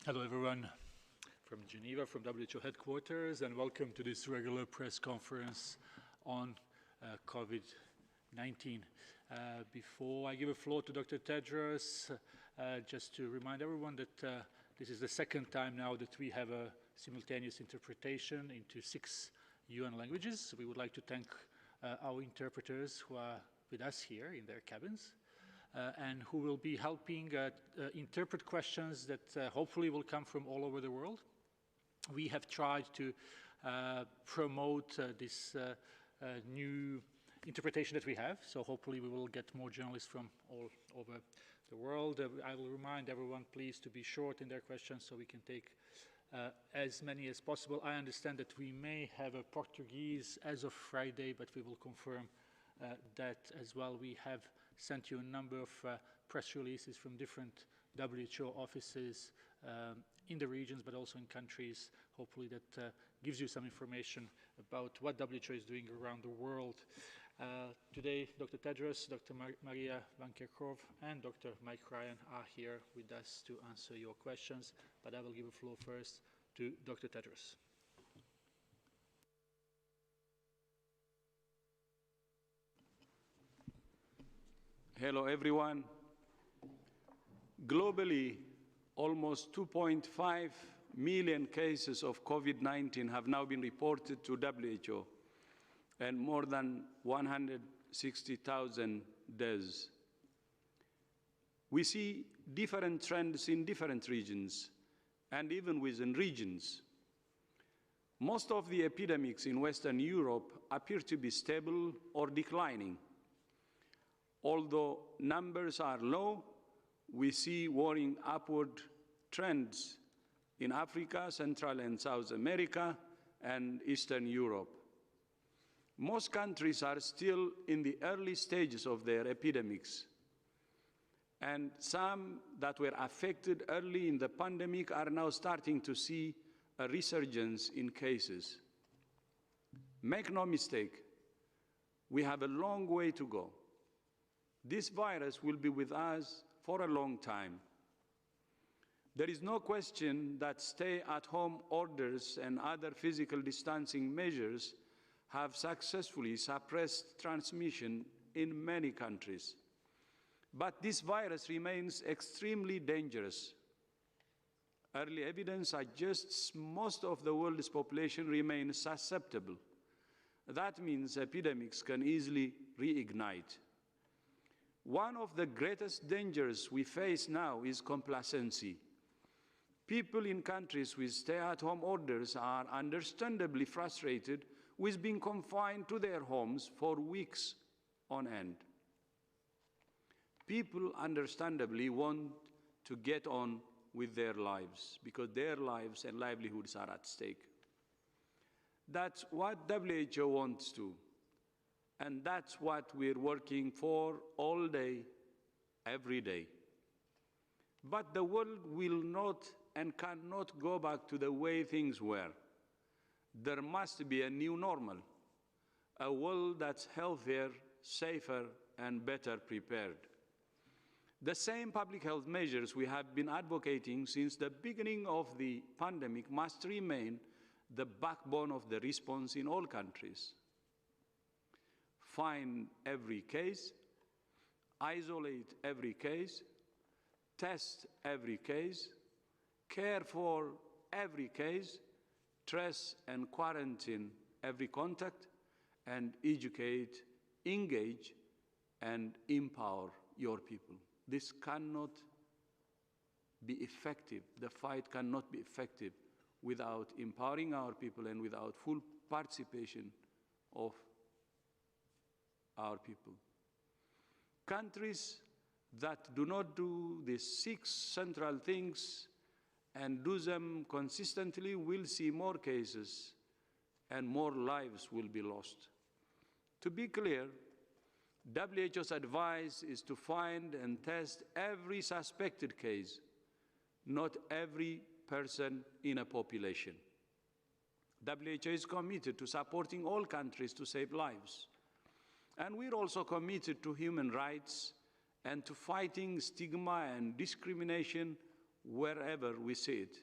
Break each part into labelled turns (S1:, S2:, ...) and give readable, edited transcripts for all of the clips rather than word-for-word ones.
S1: Hello everyone from Geneva, from WHO headquarters, and welcome to this regular press conference on COVID-19. Before I give a floor to Dr. Tedros, just to remind everyone that this is the second time now that we have a simultaneous interpretation into 6 UN languages. We would like to thank our interpreters who are with us here in their cabins. And who will be helping interpret questions that hopefully will come from all over the world. We have tried to promote this new interpretation that we have, so hopefully we will get more journalists from all over the world. I will remind everyone, please, to be short in their questions so we can take as many as possible. I understand that we may have a Portuguese as of Friday, but we will confirm that as well. We have sent you a number of press releases from different WHO offices in the regions, but also in countries. Hopefully that gives you some information about what WHO is doing around the world. Today, Dr. Tedros, Dr. Maria Van Kerkhove, and Dr. Mike Ryan are here with us to answer your questions, but I will give the floor first to Dr. Tedros.
S2: Hello, everyone. Globally, almost 2.5 million cases of COVID-19 have now been reported to WHO, and more than 160,000 deaths. We see different trends in different regions, and even within regions. Most of the epidemics in Western Europe appear to be stable or declining. Although numbers are low, we see worrying upward trends in Africa, Central and South America, and Eastern Europe. Most countries are still in the early stages of their epidemics, and some that were affected early in the pandemic are now starting to see a resurgence in cases. Make no mistake, we have a long way to go. This virus will be with us for a long time. There is no question that stay-at-home orders and other physical distancing measures have successfully suppressed transmission in many countries. But this virus remains extremely dangerous. Early evidence suggests most of the world's population remains susceptible. That means epidemics can easily reignite. One of the greatest dangers we face now is complacency. People in countries with stay-at-home orders are understandably frustrated with being confined to their homes for weeks on end. People understandably want to get on with their lives because their lives and livelihoods are at stake. That's what WHO wants to. And that's what we're working for all day, every day. But the world will not and cannot go back to the way things were. There must be a new normal, a world that's healthier, safer, and better prepared. The same public health measures we have been advocating since the beginning of the pandemic must remain the backbone of the response in all countries. Find every case, isolate every case, test every case, care for every case, trace and quarantine every contact, and educate, engage, and empower your people. This cannot be effective. The fight cannot be effective without empowering our people and without full participation of our people. Countries that do not do these 6 central things and do them consistently will see more cases and more lives will be lost. To be clear, WHO's advice is to find and test every suspected case, not every person in a population. WHO is committed to supporting all countries to save lives. And we're also committed to human rights and to fighting stigma and discrimination wherever we see it.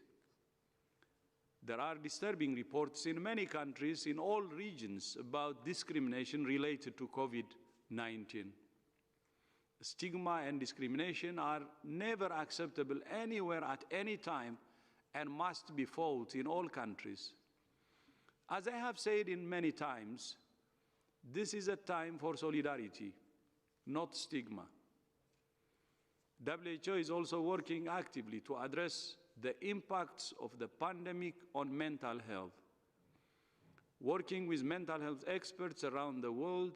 S2: There are disturbing reports in many countries in all regions about discrimination related to COVID-19. Stigma and discrimination are never acceptable anywhere at any time and must be fought in all countries. As I have said in many times, this is a time for solidarity, not stigma. WHO is also working actively to address the impacts of the pandemic on mental health. Working with mental health experts around the world,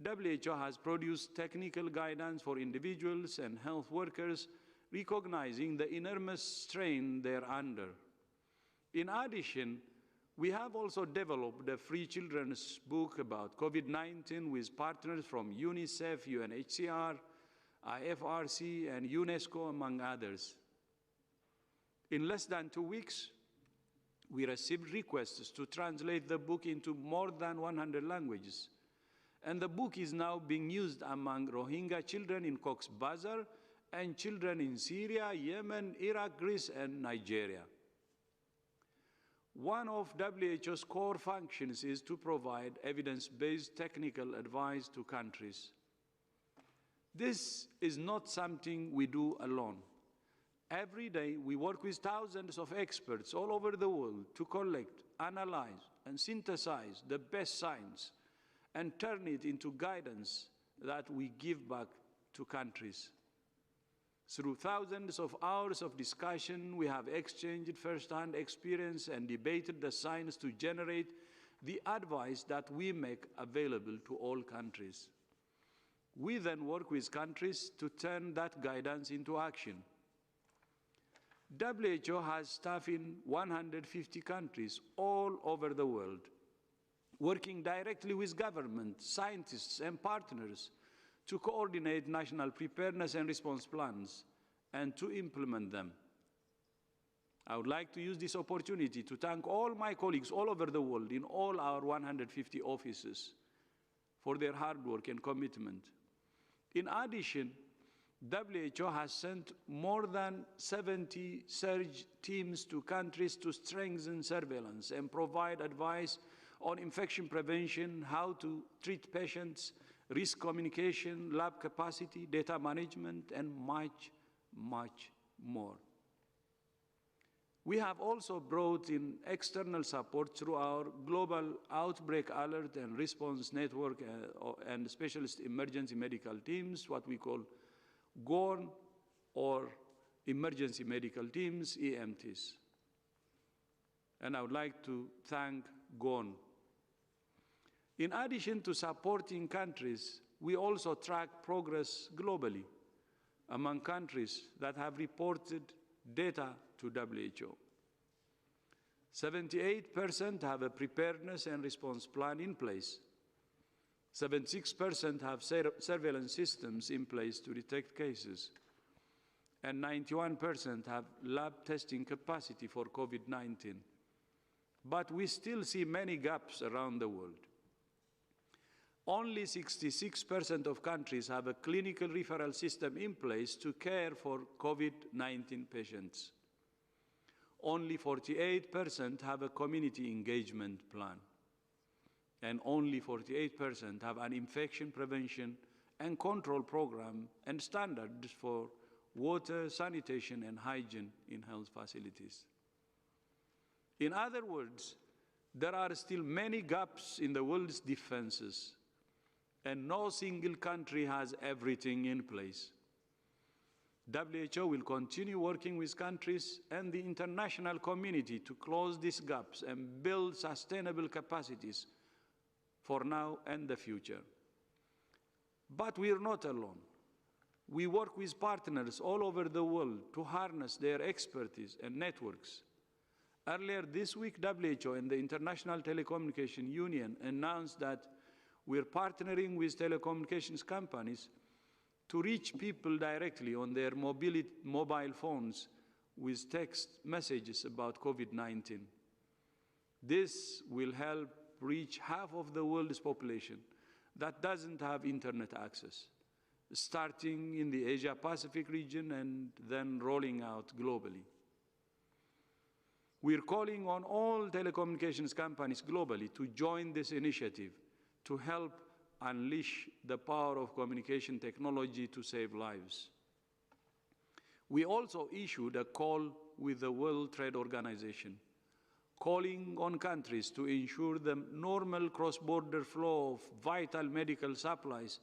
S2: WHO has produced technical guidance for individuals and health workers, recognizing the enormous strain they're under. In addition, we have also developed a free children's book about COVID-19 with partners from UNICEF, UNHCR, IFRC, and UNESCO, among others. In less than 2 weeks, we received requests to translate the book into more than 100 languages. And the book is now being used among Rohingya children in Cox's Bazar and children in Syria, Yemen, Iraq, Greece, and Nigeria. One of WHO's core functions is to provide evidence-based technical advice to countries. This is not something we do alone. Every day, we work with thousands of experts all over the world to collect, analyze, and synthesize the best science and turn it into guidance that we give back to countries. Through thousands of hours of discussion, we have exchanged first-hand experience and debated the science to generate the advice that we make available to all countries. We then work with countries to turn that guidance into action. WHO has staff in 150 countries all over the world, working directly with government, scientists, and partners to coordinate national preparedness and response plans and to implement them. I would like to use this opportunity to thank all my colleagues all over the world in all our 150 offices for their hard work and commitment. In addition, WHO has sent more than 70 surge teams to countries to strengthen surveillance and provide advice on infection prevention, how to treat patients, risk communication, lab capacity, data management, and much, much more. We have also brought in external support through our Global Outbreak Alert and Response Network and Specialist Emergency Medical Teams, what we call GORN, or Emergency Medical Teams, EMTs. And I would like to thank GORN. In addition to supporting countries, we also track progress globally among countries that have reported data to WHO. 78% have a preparedness and response plan in place. 76% have surveillance systems in place to detect cases. And 91% have lab testing capacity for COVID-19. But we still see many gaps around the world. Only 66% of countries have a clinical referral system in place to care for COVID-19 patients. Only 48% have a community engagement plan. And only 48% have an infection prevention and control program and standards for water, sanitation, and hygiene in health facilities. In other words, there are still many gaps in the world's defenses, and no single country has everything in place. WHO will continue working with countries and the international community to close these gaps and build sustainable capacities for now and the future. But we are not alone. We work with partners all over the world to harness their expertise and networks. Earlier this week, WHO and the International Telecommunication Union announced that we're partnering with telecommunications companies to reach people directly on their mobile phones with text messages about COVID-19. This will help reach half of the world's population that doesn't have internet access starting in the Asia-Pacific region and then rolling out globally. We're calling on all telecommunications companies globally to join this initiative to help unleash the power of communication technology to save lives. We also issued a call with the World Trade Organization, calling on countries to ensure the normal cross-border flow of vital medical supplies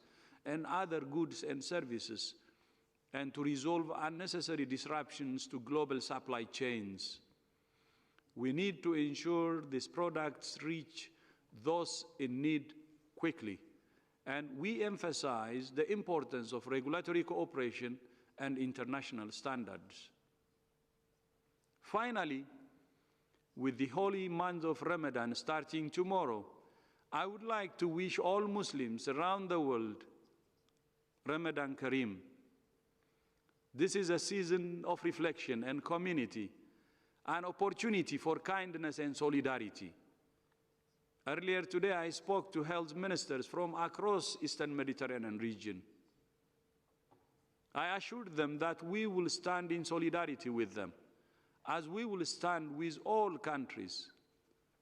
S2: and other goods and services, and to resolve unnecessary disruptions to global supply chains. We need to ensure these products reach those in need quickly, and we emphasize the importance of regulatory cooperation and international standards. Finally, with the holy month of Ramadan starting tomorrow, I would like to wish all Muslims around the world Ramadan Kareem. This is a season of reflection and community, an opportunity for kindness and solidarity. Earlier today, I spoke to health ministers from across Eastern Mediterranean region. I assured them that we will stand in solidarity with them, as we will stand with all countries.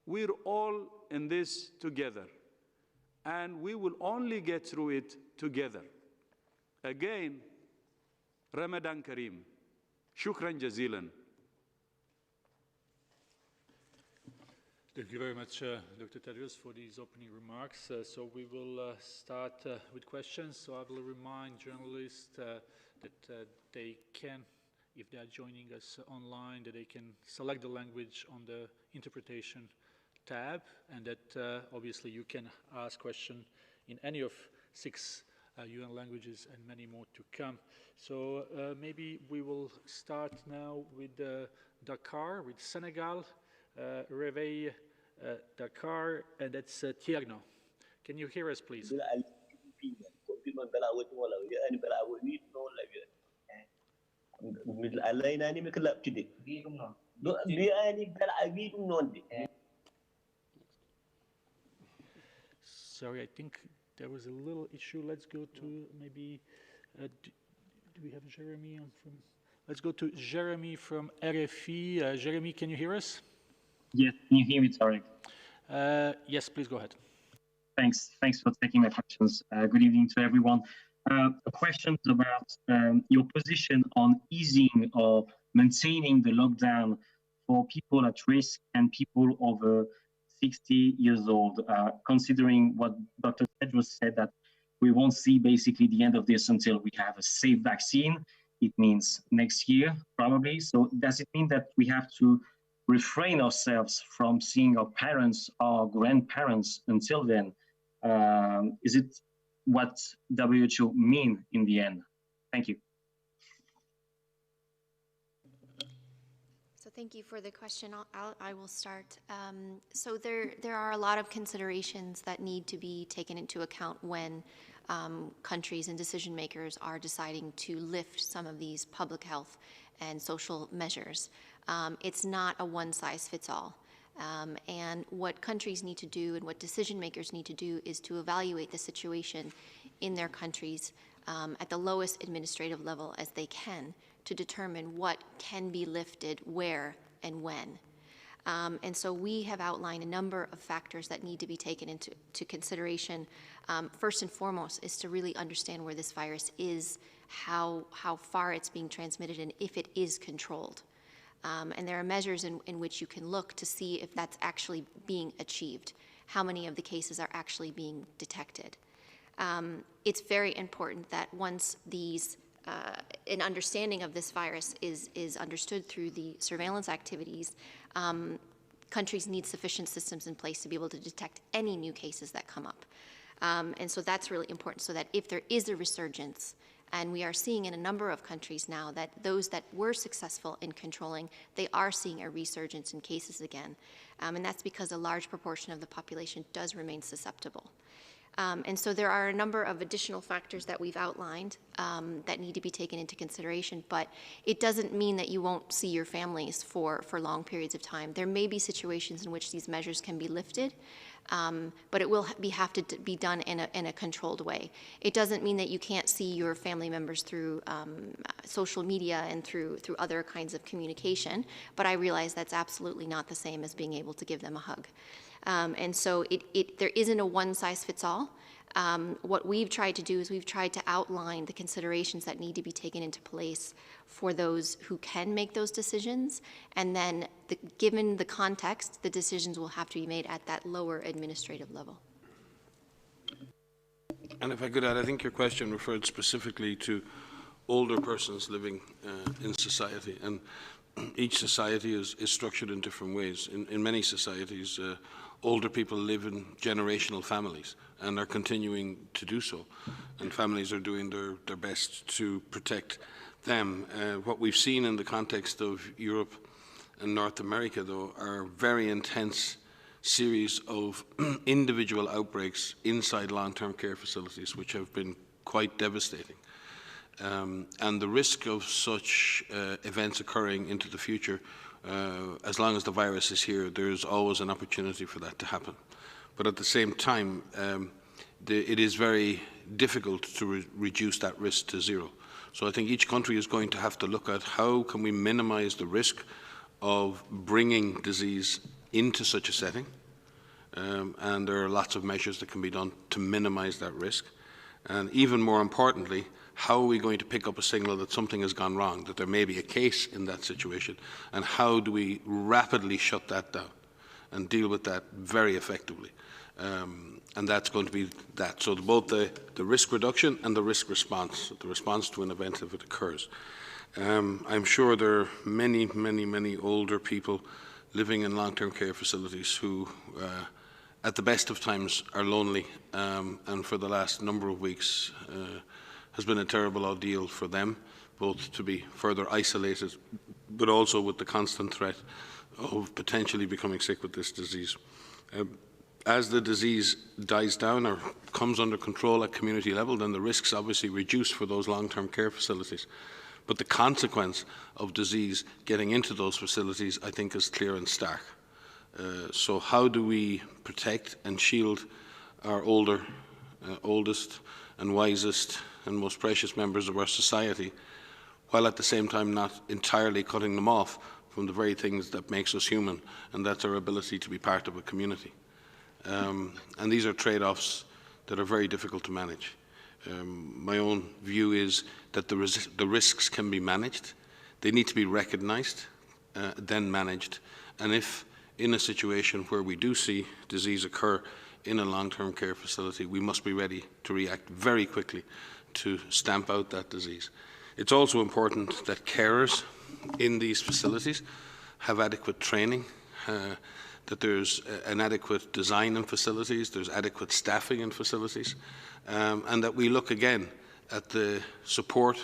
S2: We're all in this together, and we will only get through it together. Again, Ramadan Kareem. Shukran jazilan.
S1: Thank you very much, Dr. Tedros, for these opening remarks. So we will start with questions. So I will remind journalists that they can, if they are joining us online, that they can select the language on the interpretation tab, and that obviously you can ask questions in any of 6 UN languages and many more to come. So maybe we will start now with Dakar, with Senegal. Réveil Dakar, and that's Tierno. Can you hear us, please? Sorry, I think there was a little issue. Let's go to maybe, do we have Jeremy from? Let's go to Jeremy from RFI. Jeremy, can you hear us?
S3: Yes, can you hear me, Tarek?
S1: Yes, please go ahead.
S3: Thanks for taking my questions. Good evening to everyone. A question about your position on easing or maintaining the lockdown for people at risk and people over 60 years old, considering what Dr. Tedros said, that we won't see basically the end of this until we have a safe vaccine. It means next year, probably. So does it mean that we have to refrain ourselves from seeing our parents or grandparents until then? Is it what WHO mean in the end? Thank you.
S4: So thank you for the question. I will start. So there are a lot of considerations that need to be taken into account when countries and decision makers are deciding to lift some of these public health and social measures. It's not a one-size-fits-all. And what countries need to do and what decision makers need to do is to evaluate the situation in their countries at the lowest administrative level as they can to determine what can be lifted, where, and when. And so we have outlined a number of factors that need to be taken into consideration. First and foremost is to really understand where this virus is, how far it's being transmitted, and if it is controlled. And there are measures in which you can look to see if that's actually being achieved, how many of the cases are actually being detected. It's very important that once an understanding of this virus is understood through the surveillance activities, countries need sufficient systems in place to be able to detect any new cases that come up. And so that's really important, so that if there is a resurgence, and we are seeing in a number of countries now that those that were successful in controlling, they are seeing a resurgence in cases again. And that's because a large proportion of the population does remain susceptible. And so there are a number of additional factors that we've outlined that need to be taken into consideration, but it doesn't mean that you won't see your families for long periods of time. There may be situations in which these measures can be lifted, but it will have to be done in a controlled way. It doesn't mean that you can't see your family members through social media and through other kinds of communication, but I realize that's absolutely not the same as being able to give them a hug. And so there isn't a one-size-fits-all. What we've tried to do is we've tried to outline the considerations that need to be taken into place for those who can make those decisions, and then given the context, the decisions will have to be made at that lower administrative level.
S5: And if I could add, I think your question referred specifically to older persons living in society, and each society is structured in different ways. In many societies, older people live in generational families and are continuing to do so, and families are doing their best to protect them. What we've seen in the context of Europe and North America, though, are very intense series of individual outbreaks inside long-term care facilities, which have been quite devastating. And the risk of such events occurring into the future, as long as the virus is here, there's always an opportunity for that to happen. But at the same time, it is very difficult to reduce that risk to zero. So I think each country is going to have to look at how can we minimize the risk of bringing disease into such a setting. And there are lots of measures that can be done to minimize that risk. And even more importantly, how are we going to pick up a signal that something has gone wrong, that there may be a case in that situation, and how do we rapidly shut that down and deal with that very effectively? And that's going to be that. So both the risk reduction and the risk response, the response to an event if it occurs. I'm sure there are many, many, many older people living in long-term care facilities who, at the best of times, are lonely, and for the last number of weeks has been a terrible ordeal for them, both to be further isolated, but also with the constant threat of potentially becoming sick with this disease. As the disease dies down or comes under control at community level, then the risks obviously reduce for those long-term care facilities. But the consequence of disease getting into those facilities, I think, is clear and stark. So how do we protect and shield our oldest and wisest and most precious members of our society, while at the same time not entirely cutting them off from the very things that makes us human, and that's our ability to be part of a community. And these are trade-offs that are very difficult to manage. My own view is that the risks can be managed. They need to be recognized, then managed. And if in a situation where we do see disease occur in a long-term care facility, we must be ready to react very quickly to stamp out that disease. It's also important that carers in these facilities have adequate training, that there's an adequate design in facilities, there's adequate staffing in facilities, and that we look again at the support,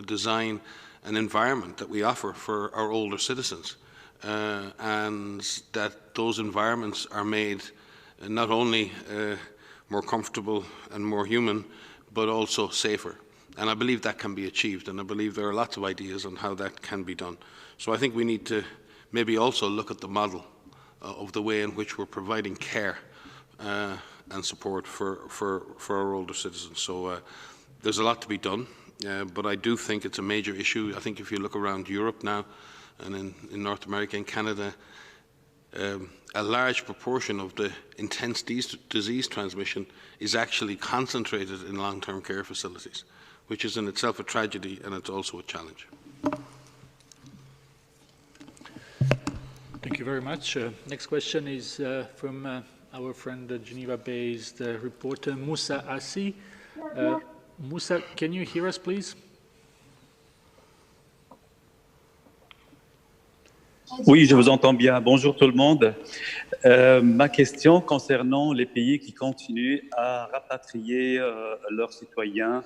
S5: design, and environment that we offer for our older citizens, and that those environments are made not only more comfortable and more human, but also safer. And I believe that can be achieved, and I believe there are lots of ideas on how that can be done. So I think we need to maybe also look at the model of the way in which we're providing care and support for our older citizens. So there's a lot to be done, but I do think it's a major issue. I think if you look around Europe now, and in North America and Canada, a large proportion of the intense disease transmission is actually concentrated in long-term care facilities, which is in itself a tragedy, and it's also a challenge.
S1: Thank you very much. Next question is from our friend, Geneva-based reporter Moussa Assi. Moussa, can you hear us, please?
S6: Oui, je vous entends bien. Bonjour tout le monde. Ma question concernant les pays qui continuent à rapatrier leurs citoyens,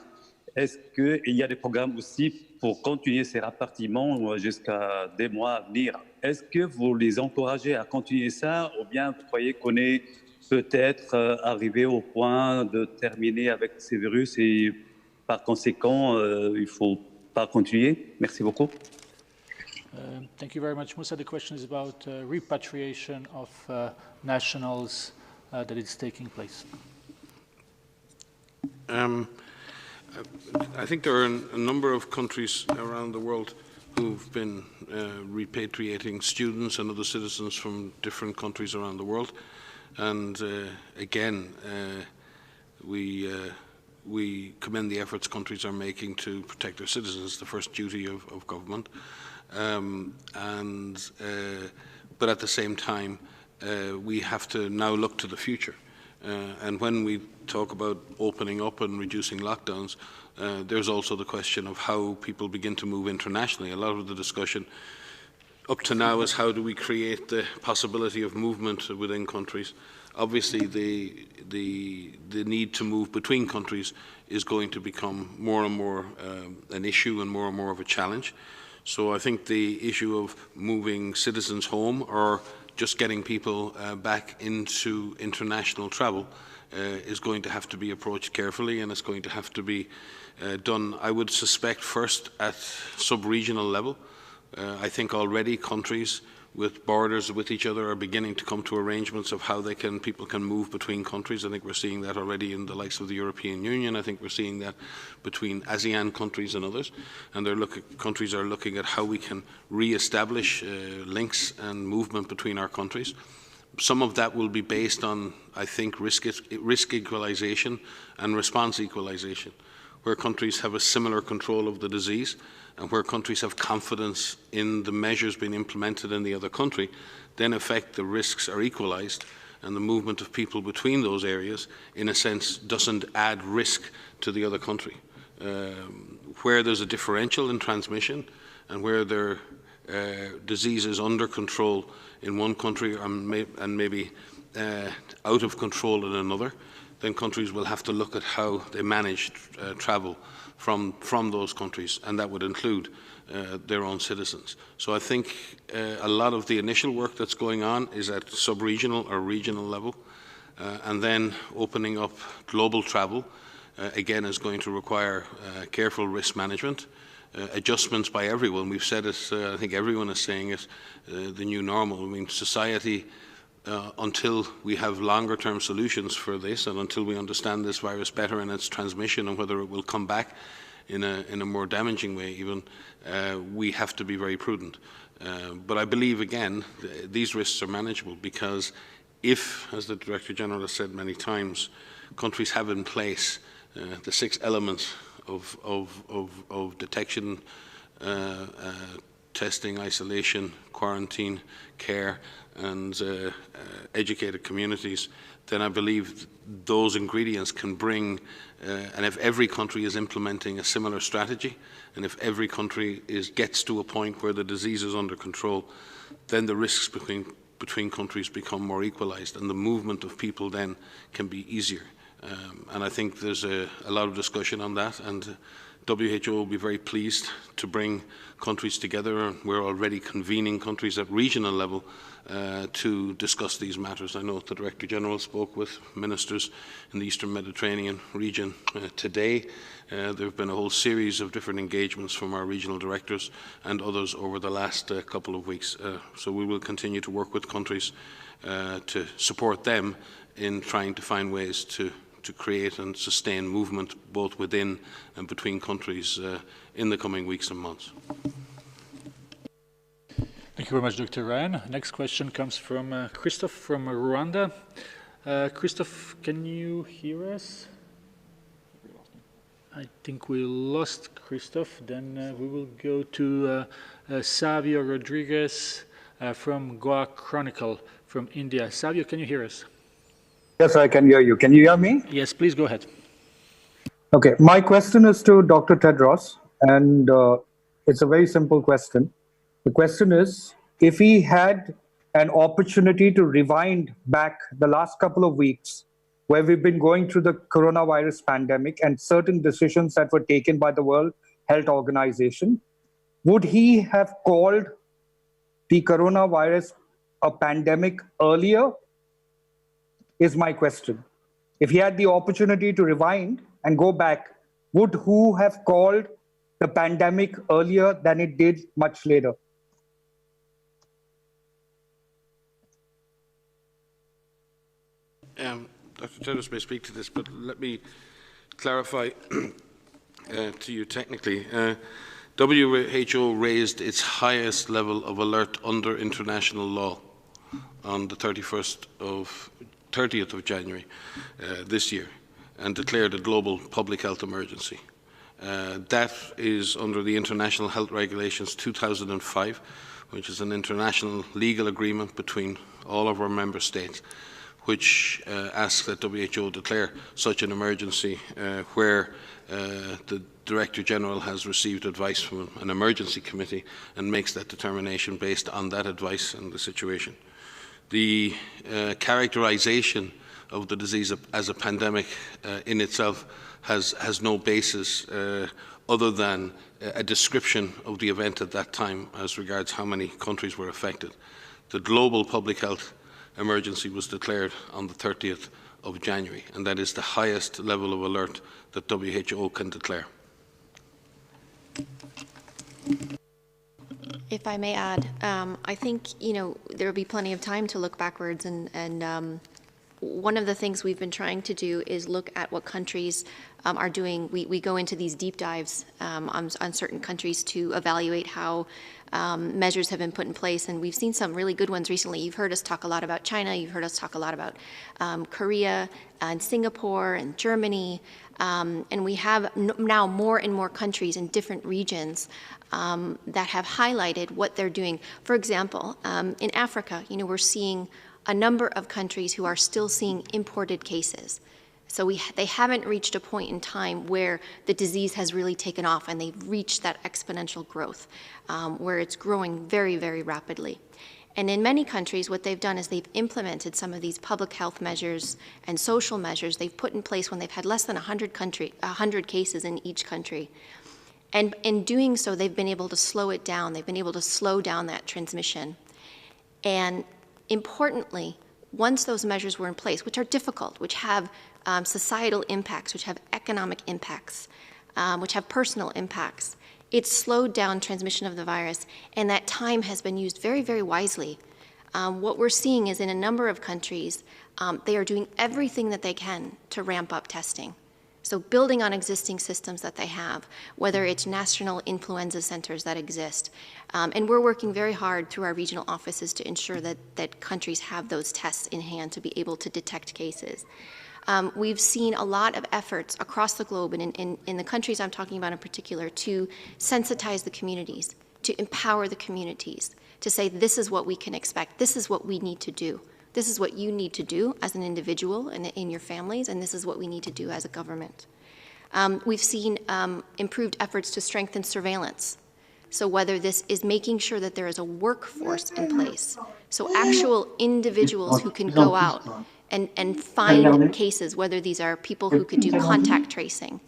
S6: est-ce qu'il y a des programmes aussi pour continuer ces rapatriements jusqu'à des mois à venir? Est-ce que vous les encouragez à continuer ça, ou bien vous croyez qu'on est peut-être arriver au point de terminer avec ces virus et par conséquent, il ne faut pas continuer. Merci beaucoup.
S1: Thank you very much. Moussa, the question is about repatriation of nationals that is taking place.
S5: I think there are a number of countries around the world who've been repatriating students and other citizens from different countries around the world. And again, we commend the efforts countries are making to protect their citizens, the first duty of government. But at the same time, we have to now look to the future. And when we talk about opening up and reducing lockdowns, there's also the question of how people begin to move internationally. A lot of the discussion up to now is how do we create the possibility of movement within countries. Obviously, the need to move between countries is going to become more and more an issue and more of a challenge. So I think the issue of moving citizens home or just getting people back into international travel is going to have to be approached carefully, and it's going to have to be done, I would suspect, first at sub-regional level. I think already countries with borders with each other are beginning to come to arrangements of how people can move between countries. I think we're seeing that already in the likes of the European Union. I think we're seeing that between ASEAN countries and others. And countries are looking at how we can re-establish links and movement between our countries. Some of that will be based on, I think, risk equalization and response equalization, where countries have a similar control of the disease and where countries have confidence in the measures being implemented in the other country, then in effect the risks are equalized and the movement of people between those areas, in a sense, doesn't add risk to the other country. Where there's a differential in transmission and where their disease is under control in one country and maybe out of control in another, then countries will have to look at how they manage travel from those countries, and that would include their own citizens. So I think a lot of the initial work that's going on is at sub-regional or regional level, and then opening up global travel, again, is going to require careful risk management, adjustments by everyone. We've said it, I think everyone is saying it, the new normal. I mean, society, until we have longer-term solutions for this and until we understand this virus better and its transmission and whether it will come back in a more damaging way even, we have to be very prudent. But I believe, again, these risks are manageable because if, as the Director General has said many times, countries have in place the 6 elements of detection, testing, isolation, quarantine, care, and educated communities, then I believe those ingredients can bring, and if every country is implementing a similar strategy, and if every country gets to a point where the disease is under control, then the risks between countries become more equalized, and the movement of people then can be easier. And I think there's a lot of discussion on that, and WHO will be very pleased to bring countries together. We're already convening countries at regional level to discuss these matters. I know the Director General spoke with ministers in the Eastern Mediterranean region today. There have been a whole series of different engagements from our regional directors and others over the last couple of weeks. So we will continue to work with countries to support them in trying to find ways to create and sustain movement both within and between countries in the coming weeks and months.
S1: Thank you very much, Dr. Ryan. Next question comes from Christophe from Rwanda. Christophe, can you hear us? I think we lost Christophe. Then we will go to Savio Rodriguez from Goa Chronicle from India. Savio, can you hear us?
S7: Yes, I can hear you. Can you hear me?
S1: Yes, please go ahead.
S7: Okay, my question is to Dr. Tedros, and it's a very simple question. The question is, if he had an opportunity to rewind back the last couple of weeks where we've been going through the coronavirus pandemic and certain decisions that were taken by the World Health Organization, would he have called the coronavirus a pandemic earlier? is my question. If he had the opportunity to rewind and go back, would WHO have called the pandemic earlier than it did much later?
S5: Dr. Tedros may speak to this, but let me clarify to you technically. WHO raised its highest level of alert under international law on the 30th of January this year and declared a global public health emergency. That is under the International Health Regulations 2005, which is an international legal agreement between all of our member states, which asks that WHO declare such an emergency where the Director General has received advice from an emergency committee and makes that determination based on that advice and the situation. The characterization of the disease as a pandemic in itself has no basis other than a description of the event at that time as regards how many countries were affected. The global public health emergency was declared on the 30th of January, and that is the highest level of alert that WHO can declare.
S4: If I may add, I think, there will be plenty of time to look backwards, and one of the things we've been trying to do is look at what countries are doing. We go into these deep dives on certain countries to evaluate how measures have been put in place, and we've seen some really good ones recently. You've heard us talk a lot about China, you've heard us talk a lot about Korea and Singapore and Germany, and we have now more and more countries in different regions that have highlighted what they're doing. For example, in Africa, we're seeing a number of countries who are still seeing imported cases. So they haven't reached a point in time where the disease has really taken off and they've reached that exponential growth, where it's growing very, very rapidly. And in many countries, what they've done is they've implemented some of these public health measures and social measures they've put in place when they've had less than 100 cases in each country. And in doing so, they've been able to slow it down. They've been able to slow down that transmission. And importantly, once those measures were in place, which are difficult, which have societal impacts, which have economic impacts, which have personal impacts, it slowed down transmission of the virus, and that time has been used very, very wisely. What we're seeing is in a number of countries, they are doing everything that they can to ramp up testing. So building on existing systems that they have, whether it's national influenza centers that exist. And we're working very hard through our regional offices to ensure that countries have those tests in hand to be able to detect cases. We've seen a lot of efforts across the globe, and in the countries I'm talking about in particular, to sensitize the communities, to empower the communities, to say this is what we can expect, this is what we need to do. This is what you need to do as an individual and in your families, and this is what we need to do as a government. We've seen improved efforts to strengthen surveillance. So whether this is making sure that there is a workforce in place, so actual individuals who can go out and find cases, whether these are people who could do contact tracing,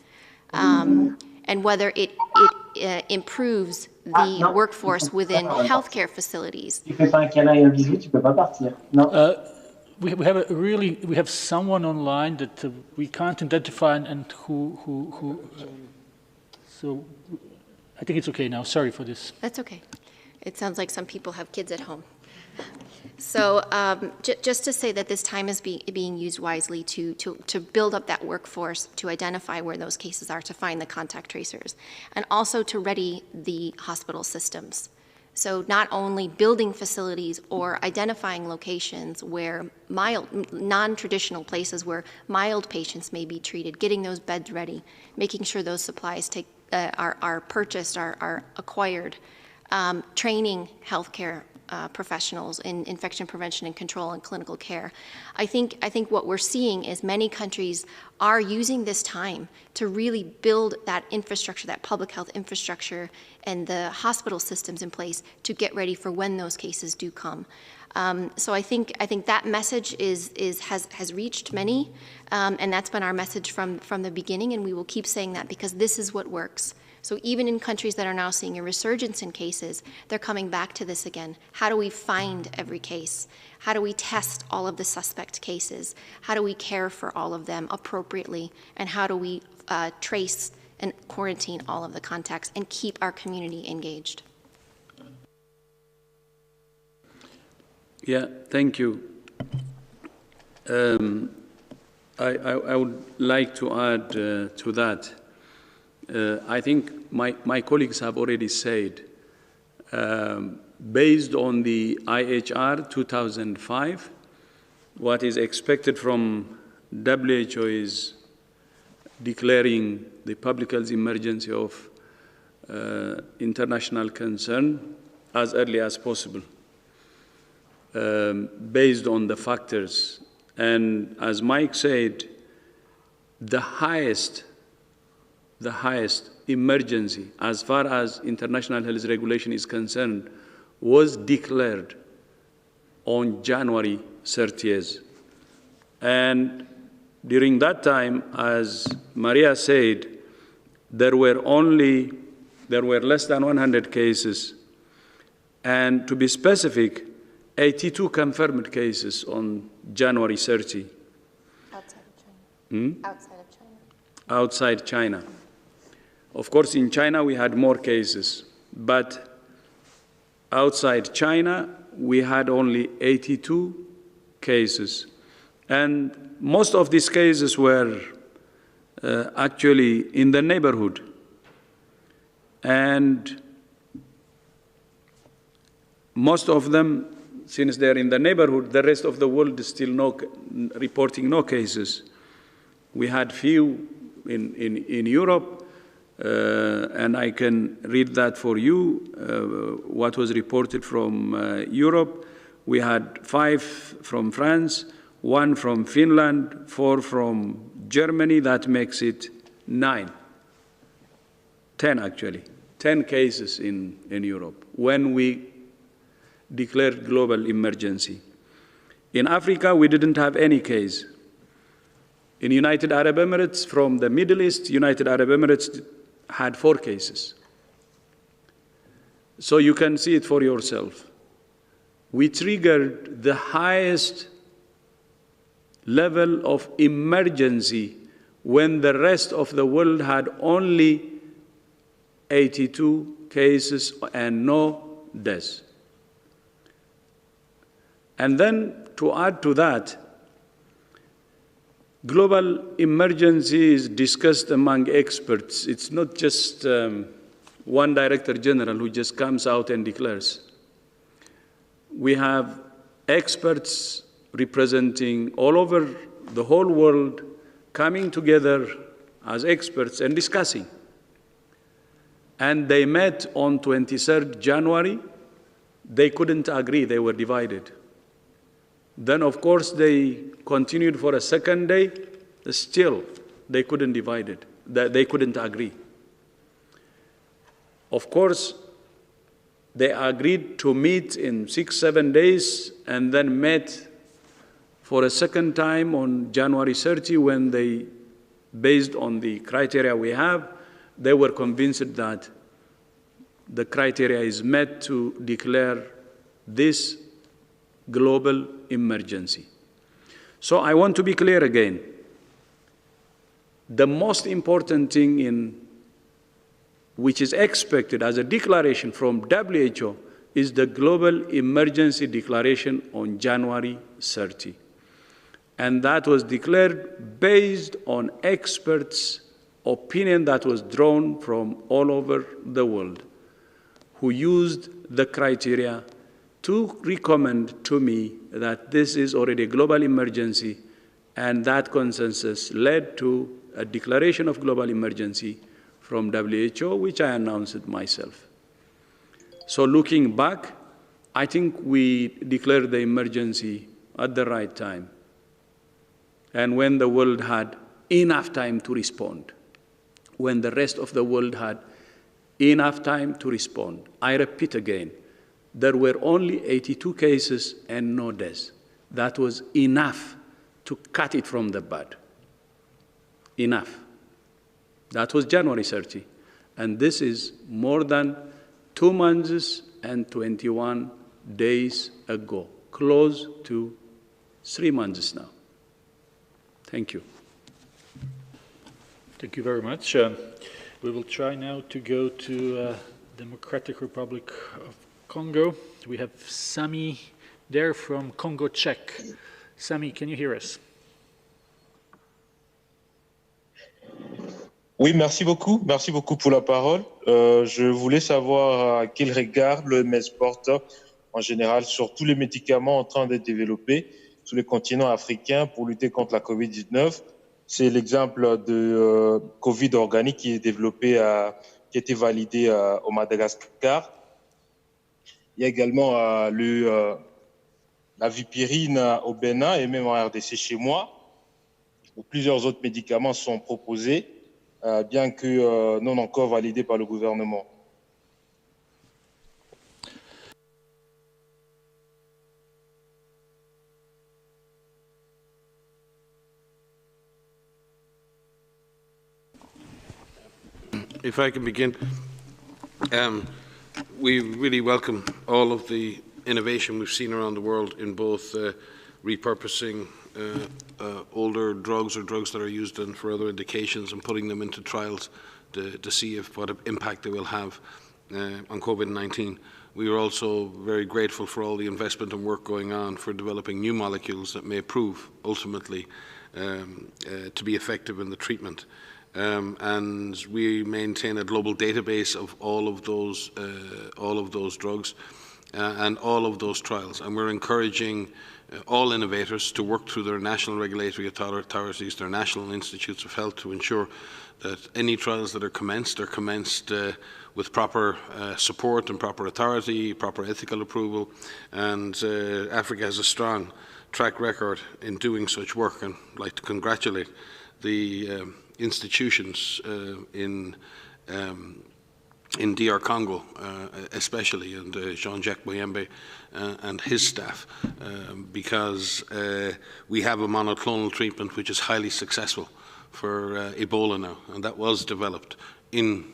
S4: and whether it improves the workforce within healthcare facilities.
S1: We have someone online that we can't identify, and who so I think it's okay now. Sorry for this.
S4: That's okay. It sounds like some people have kids at home. So just to say that this time is being used wisely to build up that workforce, to identify where those cases are, to find the contact tracers, and also to ready the hospital systems. So not only building facilities or identifying locations where non-traditional places where mild patients may be treated, getting those beds ready, making sure those supplies are purchased, are acquired, training healthcare professionals in infection prevention and control and clinical care. I think what we're seeing is many countries are using this time to really build that infrastructure, that public health infrastructure and the hospital systems in place to get ready for when those cases do come. So I think that message has reached many, and that's been our message from the beginning, and we will keep saying that because this is what works. So even in countries that are now seeing a resurgence in cases, they're coming back to this again. How do we find every case? How do we test all of the suspect cases? How do we care for all of them appropriately? And how do we trace and quarantine all of the contacts and keep our community engaged?
S2: Yeah, thank you. I would like to add to that. I think my colleagues have already said, based on the IHR 2005, what is expected from WHO is declaring the public health emergency of international concern as early as possible, based on the factors. And as Mike said, the highest emergency as far as international health regulation is concerned was declared on January 30th. And during that time, as Maria said, there were less than 100 cases. And to be specific, 82 confirmed cases on January 30.
S4: Outside of China. Outside of China.
S2: Outside China. Of course, in China, we had more cases, but outside China, we had only 82 cases. And most of these cases were actually in the neighborhood. And most of them, since they're in the neighborhood, the rest of the world is still reporting no cases. We had few in Europe, and I can read that for you, what was reported from Europe. We had 5 from France, 1 from Finland, 4 from Germany. That makes it 9. 10 actually. 10 cases in Europe when we declared global emergency. In Africa, we didn't have any case. In United Arab Emirates, from the Middle East, United Arab Emirates had 4 cases. So you can see it for yourself. We triggered the highest level of emergency when the rest of the world had only 82 cases and no deaths. And then to add to that, global emergency is discussed among experts. It's not just one director general who just comes out and declares. We have experts representing all over the whole world coming together as experts and discussing. And they met on 23rd January. They couldn't agree, they were divided. Then, of course, they continued for a second day. Still, they couldn't divide it. They couldn't agree. Of course, they agreed to meet in 6-7 days and then met for a second time on January 30 when they, based on the criteria we have, they were convinced that the criteria is met to declare this global emergency. So I want to be clear again. The most important thing which is expected as a declaration from WHO is the global emergency declaration on January 30. And that was declared based on experts' opinion that was drawn from all over the world, who used the criteria to recommend to me that this is already a global emergency, and that consensus led to a declaration of global emergency from WHO, which I announced myself. So looking back, I think we declared the emergency at the right time, and when the world had enough time to respond, when the rest of the world had enough time to respond. I repeat again, there were only 82 cases and no deaths. That was enough to cut it from the bud. Enough. That was January 30. And this is more than 2 months and 21 days ago, close to 3 months now. Thank you.
S1: Thank you very much. We will try now to go to Democratic Republic of Congo. We have Sami there from Congo Czech. Sami, can you hear us?
S8: Oui, merci beaucoup pour la parole. Je voulais savoir à quel regard l'OMS porte en général sur tous les médicaments en train d'être développés sur les continents africains pour lutter contre la COVID-19. C'est l'exemple de Covid organique qui est développé, qui a été validé au Madagascar. Il y a également la vipirine au Bénin et même en RDC chez moi, où plusieurs autres médicaments sont proposés, bien que non encore validés par le gouvernement.
S5: If I can begin, we really welcome all of the innovation we've seen around the world in both repurposing older drugs or drugs that are used for other indications and putting them into trials to see what impact they will have on COVID-19. We are also very grateful for all the investment and work going on for developing new molecules that may prove ultimately to be effective in the treatment. And we maintain a global database of all of those drugs and all of those trials. And we're encouraging all innovators to work through their national regulatory authorities, their national institutes of health, to ensure that any trials that are commenced with proper support and proper authority, proper ethical approval. And Africa has a strong track record in doing such work, and I'd like to congratulate the institutions in DR Congo especially, and Jean-Jacques Muyembe and his staff, because we have a monoclonal treatment which is highly successful for Ebola now, and that was developed in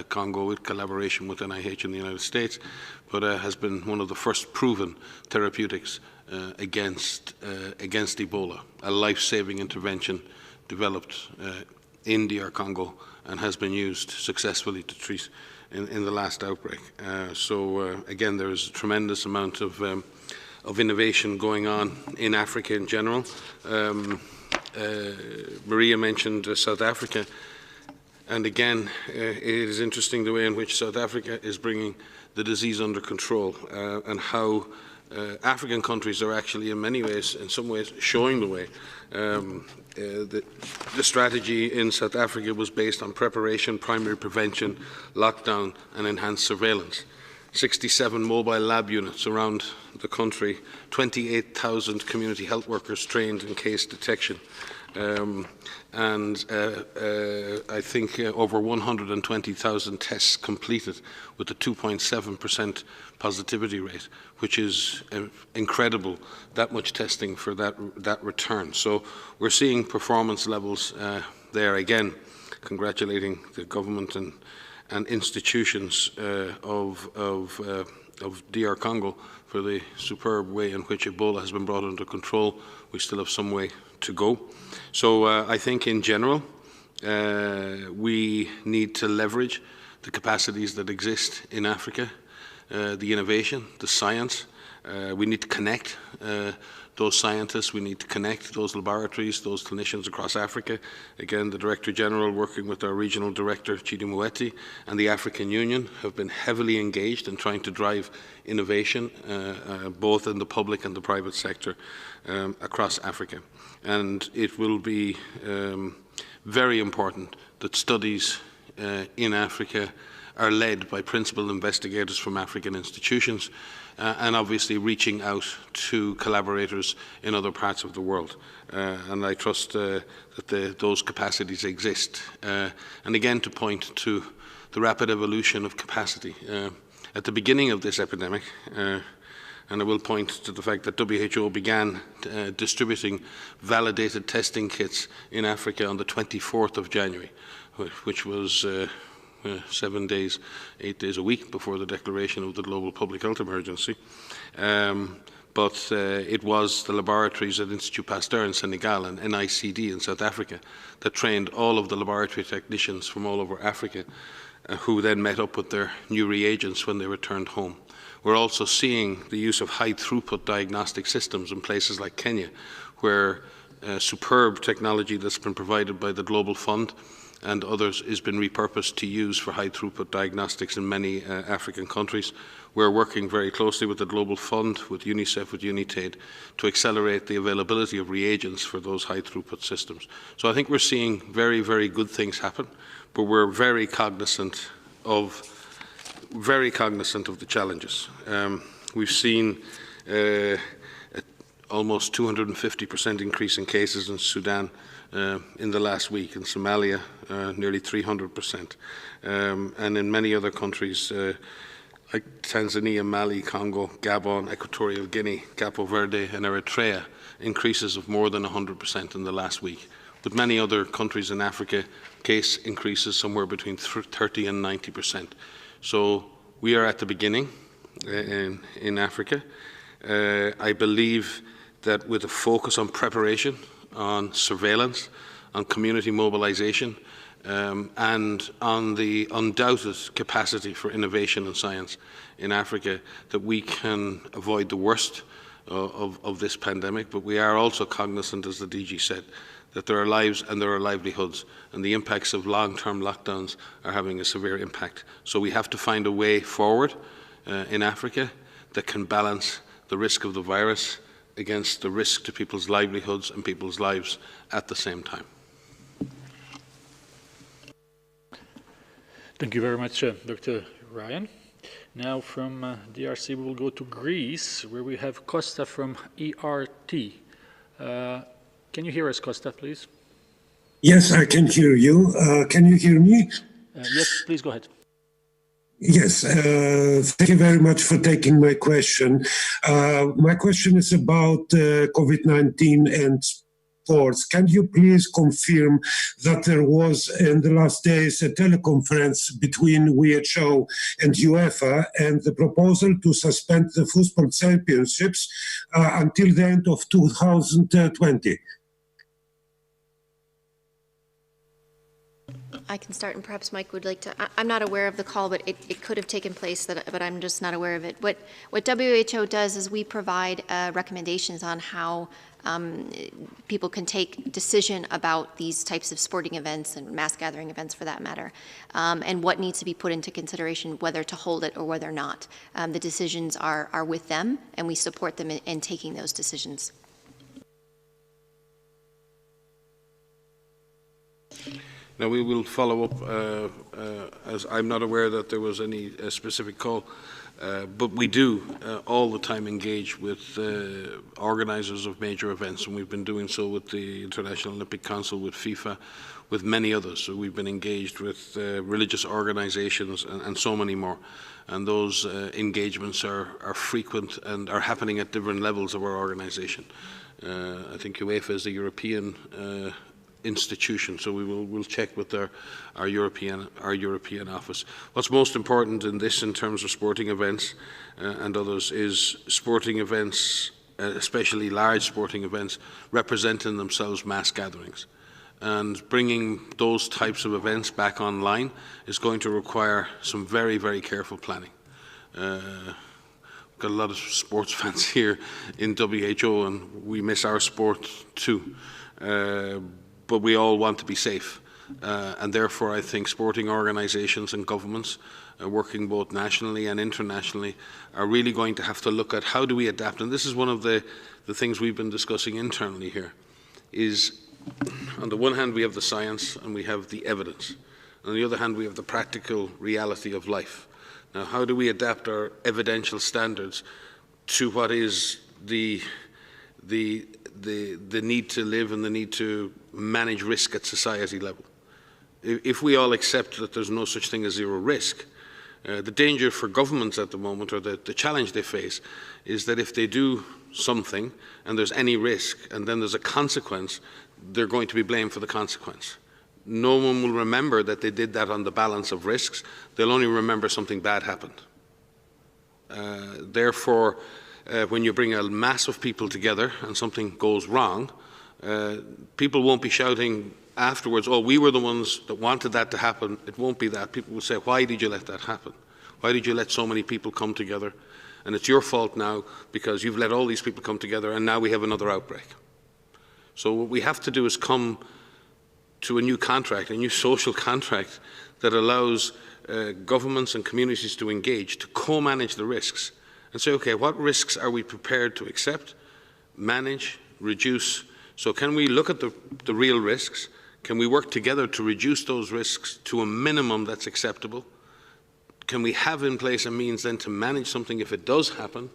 S5: Congo with collaboration with NIH in the United States, but has been one of the first proven therapeutics against Ebola, a life-saving intervention developed in DR Congo and has been used successfully to treat in the last outbreak. Again, there is a tremendous amount of innovation going on in Africa in general. Maria mentioned South Africa, and again, it is interesting the way in which South Africa is bringing the disease under control, and how African countries are actually in many ways, in some ways, showing the way. The strategy in South Africa was based on preparation, primary prevention, lockdown and enhanced surveillance. 67 mobile lab units around the country, 28,000 community health workers trained in case detection, and I think over 120,000 tests completed with a 2.7% positivity rate, which is incredible, that much testing for that return. So we're seeing performance levels there again, congratulating the government and institutions of DR Congo for the superb way in which Ebola has been brought under control. We still have some way to go. So I think in general, we need to leverage the capacities that exist in Africa, the innovation, the science. We need to connect those scientists, we need to connect those laboratories, those clinicians across Africa. Again, the Director General, working with our Regional Director, Chidi Moeti, and the African Union have been heavily engaged in trying to drive innovation, both in the public and the private sector across Africa. And it will be very important that studies in Africa are led by principal investigators from African institutions, and obviously reaching out to collaborators in other parts of the world. And I trust that those capacities exist. And again, to point to the rapid evolution of capacity. At the beginning of this epidemic, and I will point to the fact that WHO began distributing validated testing kits in Africa on the 24th of January, which was 7 days, 8 days a week before the declaration of the global public health emergency. But it was the laboratories at Institut Pasteur in Senegal and NICD in South Africa that trained all of the laboratory technicians from all over Africa, who then met up with their new reagents when they returned home. We're also seeing the use of high-throughput diagnostic systems in places like Kenya, where superb technology that's been provided by the Global Fund and others has been repurposed to use for high-throughput diagnostics in many African countries. We're working very closely with the Global Fund, with UNICEF, with UNITAID, to accelerate the availability of reagents for those high-throughput systems. So I think we're seeing very, very good things happen, but we're very cognizant of the challenges. We've seen almost 250% increase in cases in Sudan in the last week, in Somalia nearly 300%, and in many other countries like Tanzania, Mali, Congo, Gabon, Equatorial Guinea, Capo Verde and Eritrea, increases of more than 100% in the last week. With many other countries in Africa, case increases somewhere between 30 and 90%. So we are at the beginning in Africa. I believe that with a focus on preparation, on surveillance, on community mobilization, and on the undoubted capacity for innovation and science in Africa, that we can avoid the worst of this pandemic. But we are also cognizant, as the DG said, that there are lives and there are livelihoods, and the impacts of long-term lockdowns are having a severe impact. So we have to find a way forward in Africa that can balance the risk of the virus against the risk to people's livelihoods and people's lives at the same time.
S1: Thank you very much, Dr. Ryan. Now from DRC, we will go to Greece, where we have Costa from ERT. Can you hear us, Costa, please?
S9: Yes, I can hear you. Can you hear me?
S1: Yes, please go ahead.
S9: Yes, thank you very much for taking my question. My question is about COVID-19 and sports. Can you please confirm that there was in the last days a teleconference between WHO and UEFA and the proposal to suspend the football championships until the end of 2020?
S4: I can start, and perhaps Mike would like to. I'm not aware of the call, but it could have taken place, but I'm just not aware of it. What WHO does is we provide recommendations on how people can take decision about these types of sporting events and mass gathering events, for that matter, and what needs to be put into consideration, whether to hold it or whether not. The decisions are with them, and we support them in taking those decisions.
S5: Now we will follow up, as I'm not aware that there was any specific call, but we do all the time engage with organisers of major events, and we've been doing so with the International Olympic Council, with FIFA, with many others. So we've been engaged with religious organisations and so many more. And those engagements are frequent and are happening at different levels of our organisation. I think UEFA is a European institution, so we'll check with our European office. What's most important in this, in terms of sporting events and others, is sporting events, especially large sporting events, representing themselves mass gatherings. And bringing those types of events back online is going to require some very, very careful planning. We've got a lot of sports fans here in WHO, and we miss our sport too. But we all want to be safe. And therefore, I think sporting organisations and governments, working both nationally and internationally, are really going to have to look at how do we adapt. And this is one of the things we've been discussing internally here, is on the one hand we have the science and we have the evidence. On the other hand, we have the practical reality of life. Now, how do we adapt our evidential standards to what is the need to live and the need to manage risk at society level? If we all accept that there's no such thing as zero risk, the danger for governments at the moment, or the challenge they face, is that if they do something and there's any risk and then there's a consequence, they're going to be blamed for the consequence. no one will remember that they did that on the balance of risks. They'll only remember something bad happened. Therefore, when you bring a mass of people together and something goes wrong, people won't be shouting afterwards, oh, we were the ones that wanted that to happen. It won't be that. People will say, why did you let that happen? Why did you let so many people come together? And it's your fault now because you've let all these people come together and now we have another outbreak. So what we have to do is come to a new contract, a new social contract that allows governments and communities to engage, to co-manage the risks and say, okay, what risks are we prepared to accept, manage, reduce? So can we look at the real risks? Can we work together to reduce those risks to a minimum that's acceptable? Can we have in place a means then to manage something if it does happen?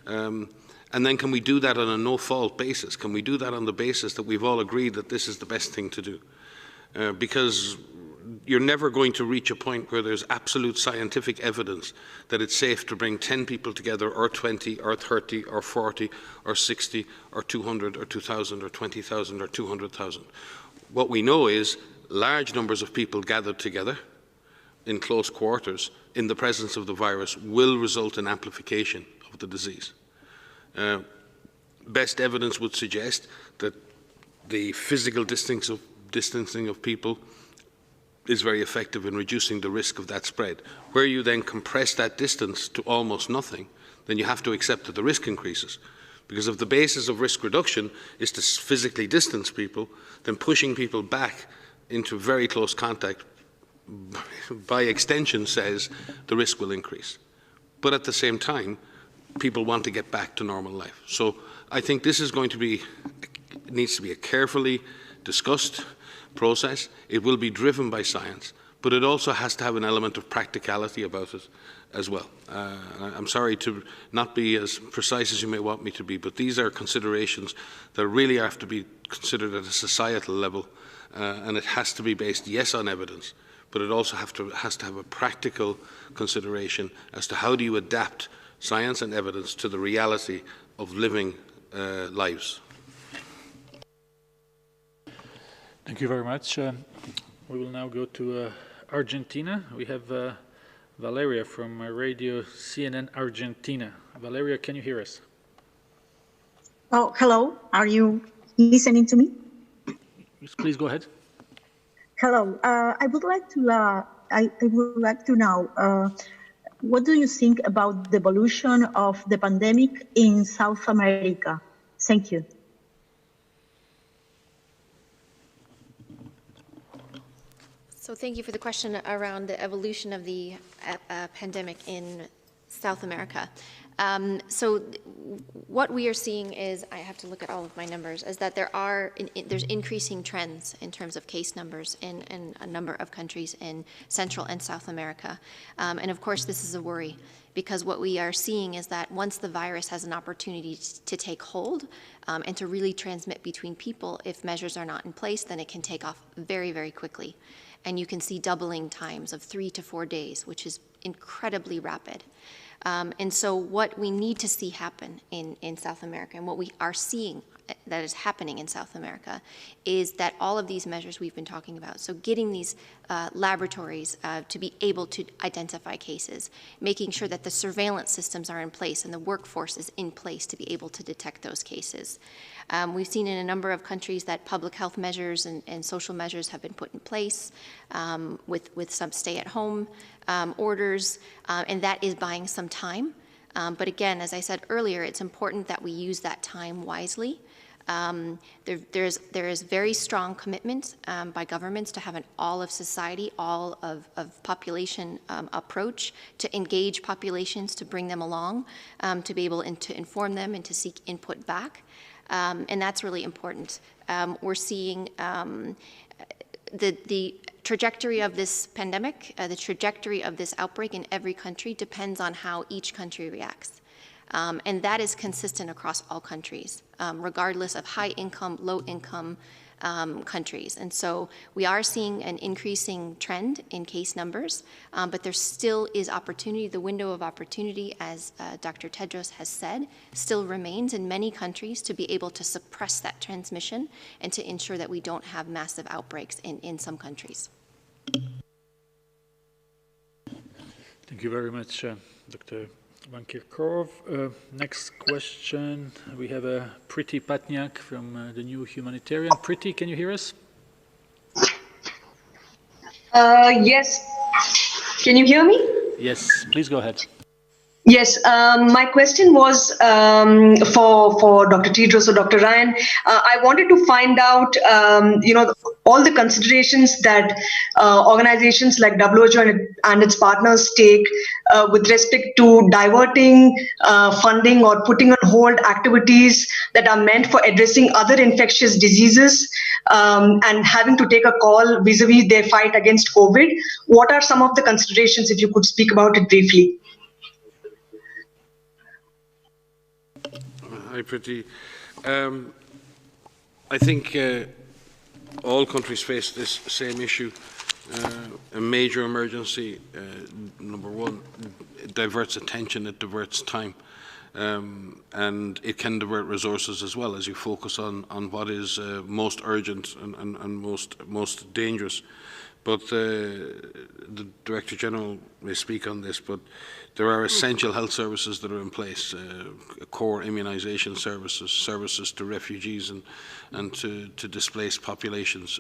S5: And then can we do that on a no-fault basis? Can we do that on the basis that we've all agreed that this is the best thing to do? Because you're never going to reach a point where there's absolute scientific evidence that it's safe to bring 10 people together, or 20, or 30, or 40, or 60, or 200, or 2,000, or 20,000, or 200,000. What we know is large numbers of people gathered together in close quarters in the presence of the virus will result in amplification of the disease. Best evidence would suggest that the physical distancing of people is very effective in reducing the risk of that spread. Where you then compress that distance to almost nothing, then you have to accept that the risk increases. Because if the basis of risk reduction is to physically distance people, then pushing people back into very close contact by extension says the risk will increase. But at the same time, people want to get back to normal life. So I think this is going to be, it needs to be a carefully discussed process. It will be driven by science, but it also has to have an element of practicality about it as well. I'm sorry to not be as precise as you may want me to be, but these are considerations that really have to be considered at a societal level, and it has to be based, yes, on evidence, but it also has to have a practical consideration as to how do you adapt science and evidence to the reality of living lives.
S1: Thank you very much. We will now go to Argentina. We have Valeria from Radio CNN Argentina. Valeria, can you hear us?
S10: Oh, hello. Are you listening to me?
S1: Yes, please go ahead.
S10: Hello. I would like to know what do you think about the evolution of the pandemic in South America? Thank you.
S4: So thank you for the question around the evolution of the pandemic in South America. So what we are seeing is, I have to look at all of my numbers, is that there's increasing trends in terms of case numbers in a number of countries in Central and South America. And of course, this is a worry, because what we are seeing is that once the virus has an opportunity to take hold and to really transmit between people, if measures are not in place, then it can take off very, very quickly. And you can see doubling times of 3 to 4 days, which is incredibly rapid. And so what we need to see happen in South America, and what we are seeing that is happening in South America, is that all of these measures we've been talking about, so getting these laboratories to be able to identify cases, making sure that the surveillance systems are in place and the workforce is in place to be able to detect those cases. We've seen in a number of countries that public health measures and social measures have been put in place with some stay-at-home orders, and that is buying some time. But again, as I said earlier, it's important that we use that time wisely. There is very strong commitment by governments to have an all of society, all of population approach to engage populations, to bring them along, to be able to inform them and to seek input back. And that's really important. We're seeing the trajectory of this pandemic, the trajectory of this outbreak in every country depends on how each country reacts. And that is consistent across all countries, regardless of high income, low income, countries. And so we are seeing an increasing trend in case numbers, but there still is opportunity. The window of opportunity, as Dr. Tedros has said, still remains in many countries to be able to suppress that transmission and to ensure that we don't have massive outbreaks in some countries.
S1: Thank you very much, Dr. Van Kerkhove. Next question, we have Priti Patniak from the New Humanitarian. Priti, can you hear us?
S11: Yes. Can you hear me?
S1: Yes, please go ahead.
S11: Yes, my question was for Dr. Tedros or Dr. Ryan. I wanted to find out, all the considerations that organizations like WHO and its partners take with respect to diverting funding or putting on hold activities that are meant for addressing other infectious diseases and having to take a call vis-a-vis their fight against COVID. What are some of the considerations, if you could speak about it briefly?
S5: Hi, Priti. I think all countries face this same issue. A major emergency, number one, it diverts attention, it diverts time. And it can divert resources as well as you focus on what is most urgent and most dangerous. But the Director General may speak on this, but there are essential health services that are in place, core immunisation services, services to refugees and to displaced populations,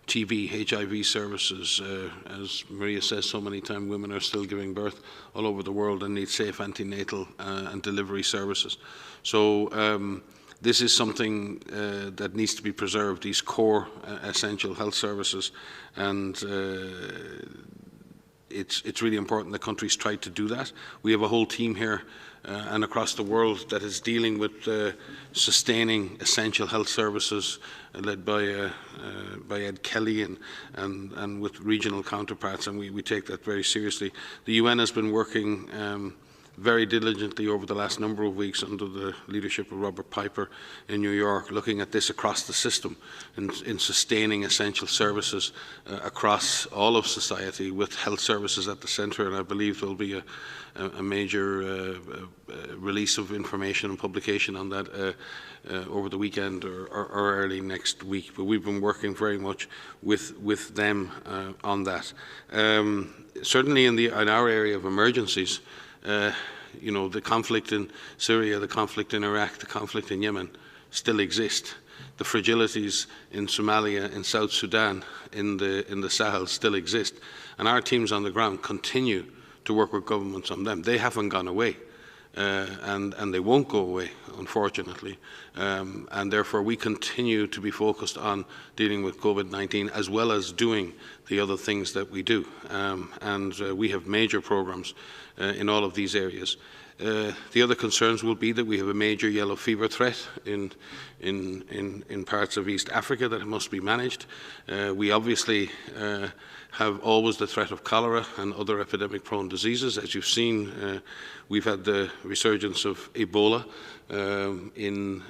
S5: TB, HIV services. As Maria says so many times, women are still giving birth all over the world and need safe antenatal and delivery services. So this is something that needs to be preserved, these core essential health services, and it's really important that countries try to do that. We have a whole team here and across the world that is dealing with sustaining essential health services, led by Ed Kelly and with regional counterparts, and we take that very seriously. The UN has been working very diligently over the last number of weeks under the leadership of Robert Piper in New York, looking at this across the system in sustaining essential services across all of society, with health services at the centre. And I believe there will be a major release of information and publication on that over the weekend or early next week. But we've been working very much with them on that. Certainly in our area of emergencies, the conflict in Syria, the conflict in Iraq, the conflict in Yemen still exist. The fragilities in Somalia, in South Sudan, in the Sahel still exist. And our teams on the ground continue to work with governments on them. They haven't gone away, and they won't go away, unfortunately. And therefore we continue to be focused on dealing with COVID-19 as well as doing the other things that we do. And we have major programs in all of these areas. The other concerns will be that we have a major yellow fever threat in parts of East Africa that must be managed. We obviously have always the threat of cholera and other epidemic-prone diseases. As you've seen, we've had the resurgence of Ebola in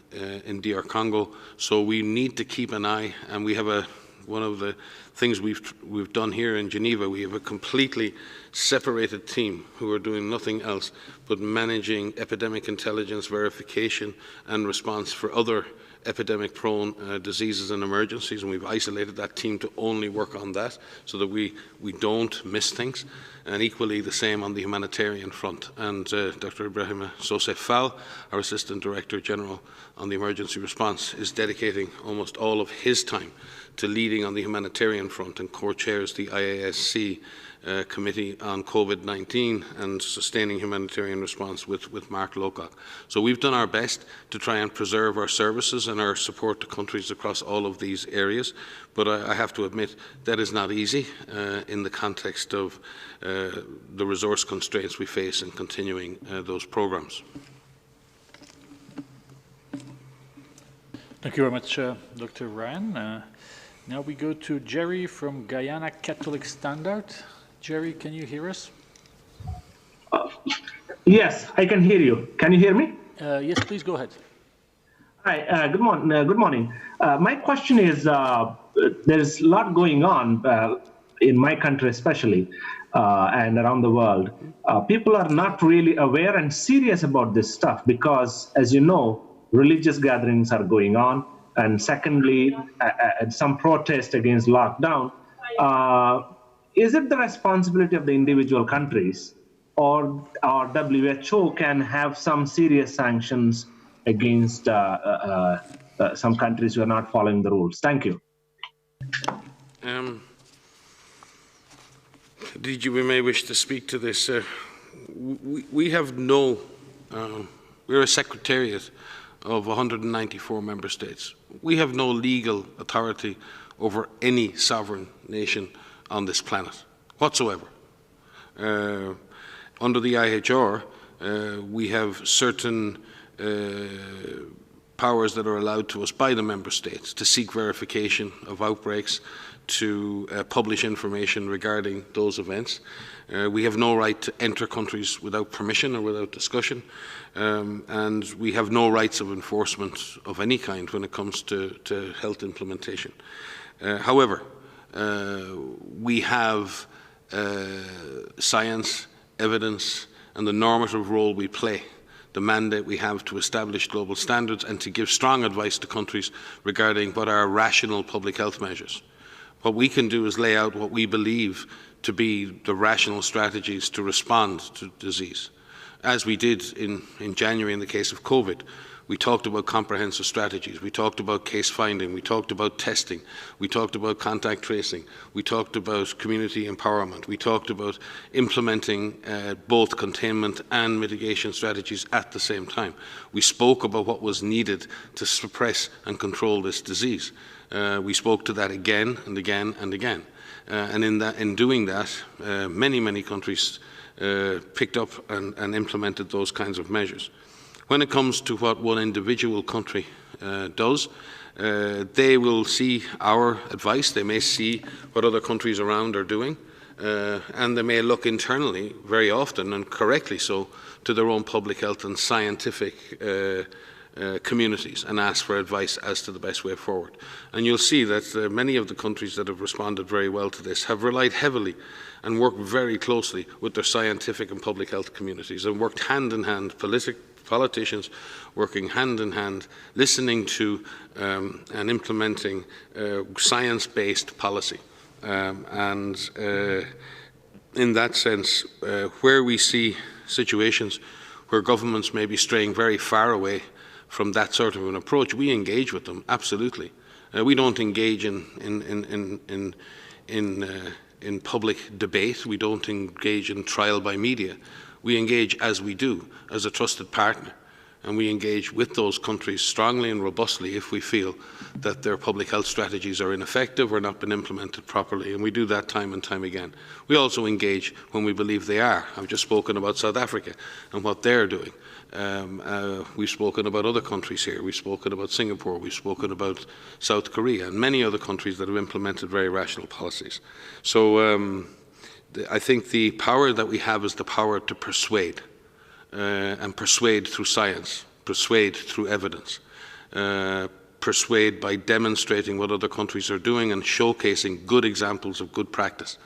S5: DR Congo. So we need to keep an eye, and we have one of the things we've done here in Geneva. We have a completely separated team who are doing nothing else but managing epidemic intelligence, verification and response for other epidemic-prone diseases and emergencies, and we've isolated that team to only work on that so that we don't miss things. And equally the same on the humanitarian front. And Dr. Ibrahima Sosé Fall, our Assistant Director General on the emergency response, is dedicating almost all of his time to leading on the humanitarian front and co-chairs the IASC Committee on COVID-19 and sustaining humanitarian response with Mark Lowcock. So we've done our best to try and preserve our services and our support to countries across all of these areas, but I have to admit that is not easy in the context of the resource constraints we face in continuing those programs.
S1: Thank you very much, Dr. Ryan. Now we go to Jerry from Guyana Catholic Standard. Jerry, can you hear us?
S12: Yes, I can hear you. Can you hear me?
S1: Yes, please go ahead.
S12: Hi, good morning. Good morning. My question is, there's a lot going on in my country especially, and around the world. People are not really aware and serious about this stuff because, as you know, religious gatherings are going on. And secondly, some protest against lockdown. Is it the responsibility of the individual countries, or WHO can have some serious sanctions against some countries who are not following the rules? Thank you.
S5: DG, we may wish to speak to this. We have no, we're a secretariat of 194 member states. We have no legal authority over any sovereign nation on this planet whatsoever. Under the IHR, we have certain powers that are allowed to us by the member states to seek verification of outbreaks, to publish information regarding those events. We have no right to enter countries without permission or without discussion, and we have no rights of enforcement of any kind when it comes to health implementation. However, we have science, evidence, and the normative role we play, the mandate we have to establish global standards and to give strong advice to countries regarding what are rational public health measures. What we can do is lay out what we believe to be the rational strategies to respond to disease. As we did in January in the case of COVID, we talked about comprehensive strategies, we talked about case finding, we talked about testing, we talked about contact tracing, we talked about community empowerment, we talked about implementing both containment and mitigation strategies at the same time. We spoke about what was needed to suppress and control this disease. We spoke to that again and again and again. And in doing that, many countries picked up and implemented those kinds of measures. When it comes to what one individual country does, they will see our advice, they may see what other countries around are doing, and they may look internally, very often, and correctly so, to their own public health and scientific communities and ask for advice as to the best way forward. And you'll see that many of the countries that have responded very well to this have relied heavily and worked very closely with their scientific and public health communities and worked hand in hand, politicians working hand in hand, listening to and implementing science-based policy. In that sense, where we see situations where governments may be straying very far away from that sort of an approach, we engage with them, absolutely. We don't engage in public debate. We don't engage in trial by media. We engage as we do, as a trusted partner. And we engage with those countries strongly and robustly if we feel that their public health strategies are ineffective or not been implemented properly. And we do that time and time again. We also engage when we believe they are. I've just spoken about South Africa and what they're doing. We've spoken about other countries here. We've spoken about Singapore. We've spoken about South Korea and many other countries that have implemented very rational policies. So I think the power that we have is the power to persuade, and persuade through science, persuade through evidence, persuade by demonstrating what other countries are doing and showcasing good examples of good practice.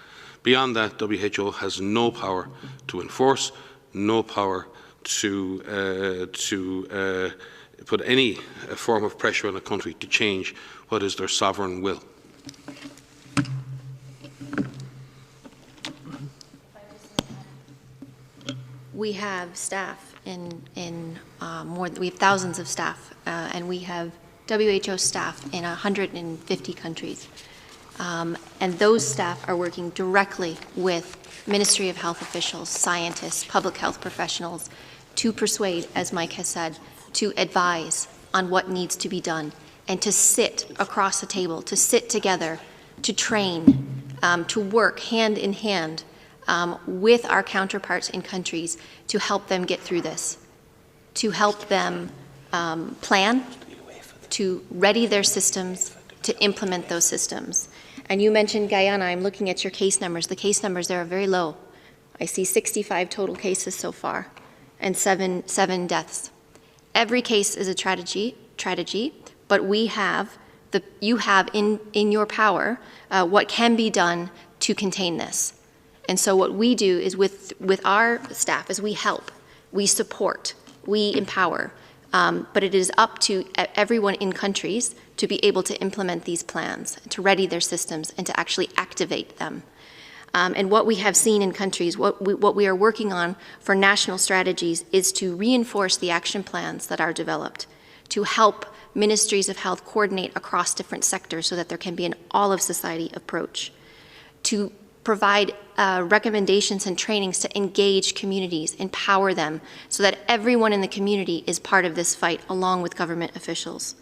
S5: Beyond that, WHO has no power to enforce, no power to put any form of pressure on a country to change what is their sovereign will.
S4: We have staff we have thousands of staff, and we have WHO staff in 150 countries. And those staff are working directly with Ministry of Health officials, scientists, public health professionals to persuade, as Mike has said, to advise on what needs to be done and to sit across the table, to sit together, to train, to work hand in hand with our counterparts in countries to help them get through this, to help them plan, to ready their systems, to implement those systems. And you mentioned Guyana. I'm looking at your case numbers. The case numbers there are very low. I see 65 total cases so far and seven deaths. Every case is a tragedy, strategy, but you have in your power what can be done to contain this. And so what we do is with our staff is we help, we support, we empower, but it is up to everyone in countries to be able to implement these plans, to ready their systems, and to actually activate them. And what we have seen in countries, what we are working on for national strategies is to reinforce the action plans that are developed, to help ministries of health coordinate across different sectors so that there can be an all-of-society approach, to provide recommendations and trainings to engage communities, empower them, so that everyone in the community is part of this fight along with government officials,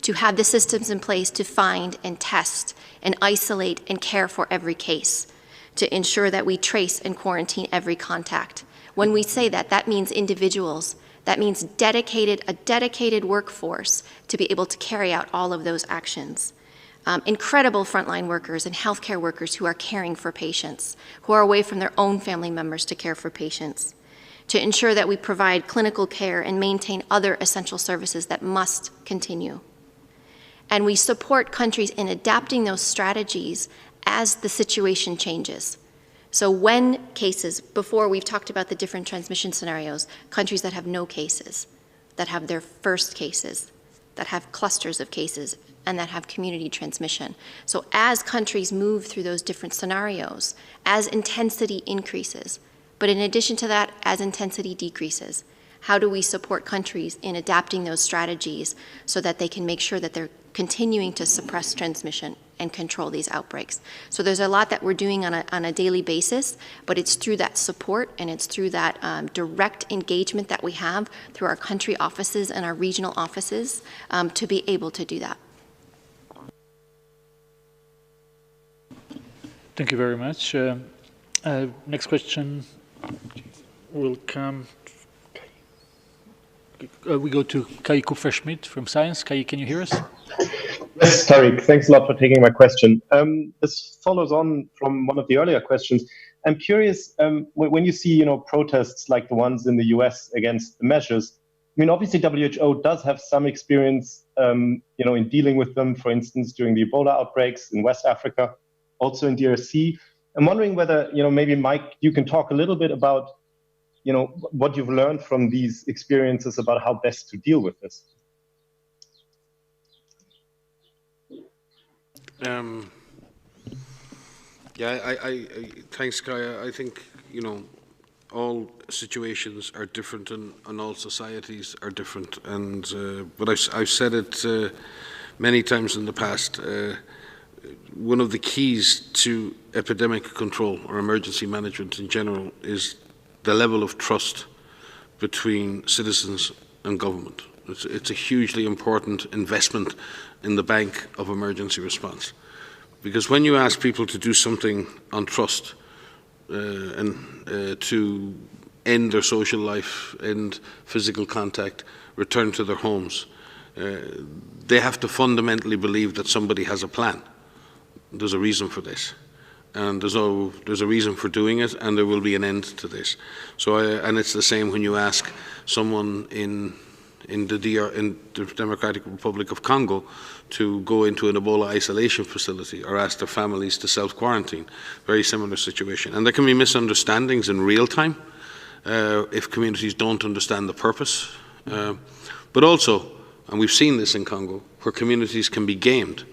S4: to have the systems in place to find and test and isolate and care for every case, to ensure that we trace and quarantine every contact. When we say that, that means individuals. That means a dedicated workforce to be able to carry out all of those actions. Incredible frontline workers and healthcare workers who are caring for patients, who are away from their own family members to care for patients, to ensure that we provide clinical care and maintain other essential services that must continue. And we support countries in adapting those strategies as the situation changes. So when cases, before we've talked about the different transmission scenarios, countries that have no cases, that have their first cases, that have clusters of cases, and that have community transmission. So as countries move through those different scenarios, as intensity increases, but in addition to that, as intensity decreases, how do we support countries in adapting those strategies so that they can make sure that they're continuing to suppress transmission and control these outbreaks? So there's a lot that we're doing on a daily basis, but it's through that support and it's through that direct engagement that we have through our country offices and our regional offices to be able to do that.
S1: Thank you very much. Next question will come. We go to Kai Kupferschmidt from Science. Kai, can you hear us?
S13: Yes, Tariq, thanks a lot for taking my question. This follows on from one of the earlier questions. I'm curious, when you see, protests like the ones in the US against the measures, I mean, obviously WHO does have some experience, in dealing with them, for instance, during the Ebola outbreaks in West Africa, also in DRC. I'm wondering whether, maybe Mike, you can talk a little bit about, what you've learned from these experiences about how best to deal with this.
S5: Thanks, Kai. I think, all situations are different and all societies are different. And but I've said it many times in the past. One of the keys to epidemic control or emergency management in general is the level of trust between citizens and government. It's a hugely important investment in the bank of emergency response. Because when you ask people to do something on trust and to end their social life, end physical contact, return to their homes, they have to fundamentally believe that somebody has a plan. There's a reason for this. And there's a reason for doing it, and there will be an end to this. So, and it's the same when you ask someone in the Democratic Republic of Congo to go into an Ebola isolation facility or ask their families to self-quarantine. Very similar situation. And there can be misunderstandings in real time if communities don't understand the purpose. But also, and we've seen this in Congo, where communities can be gamed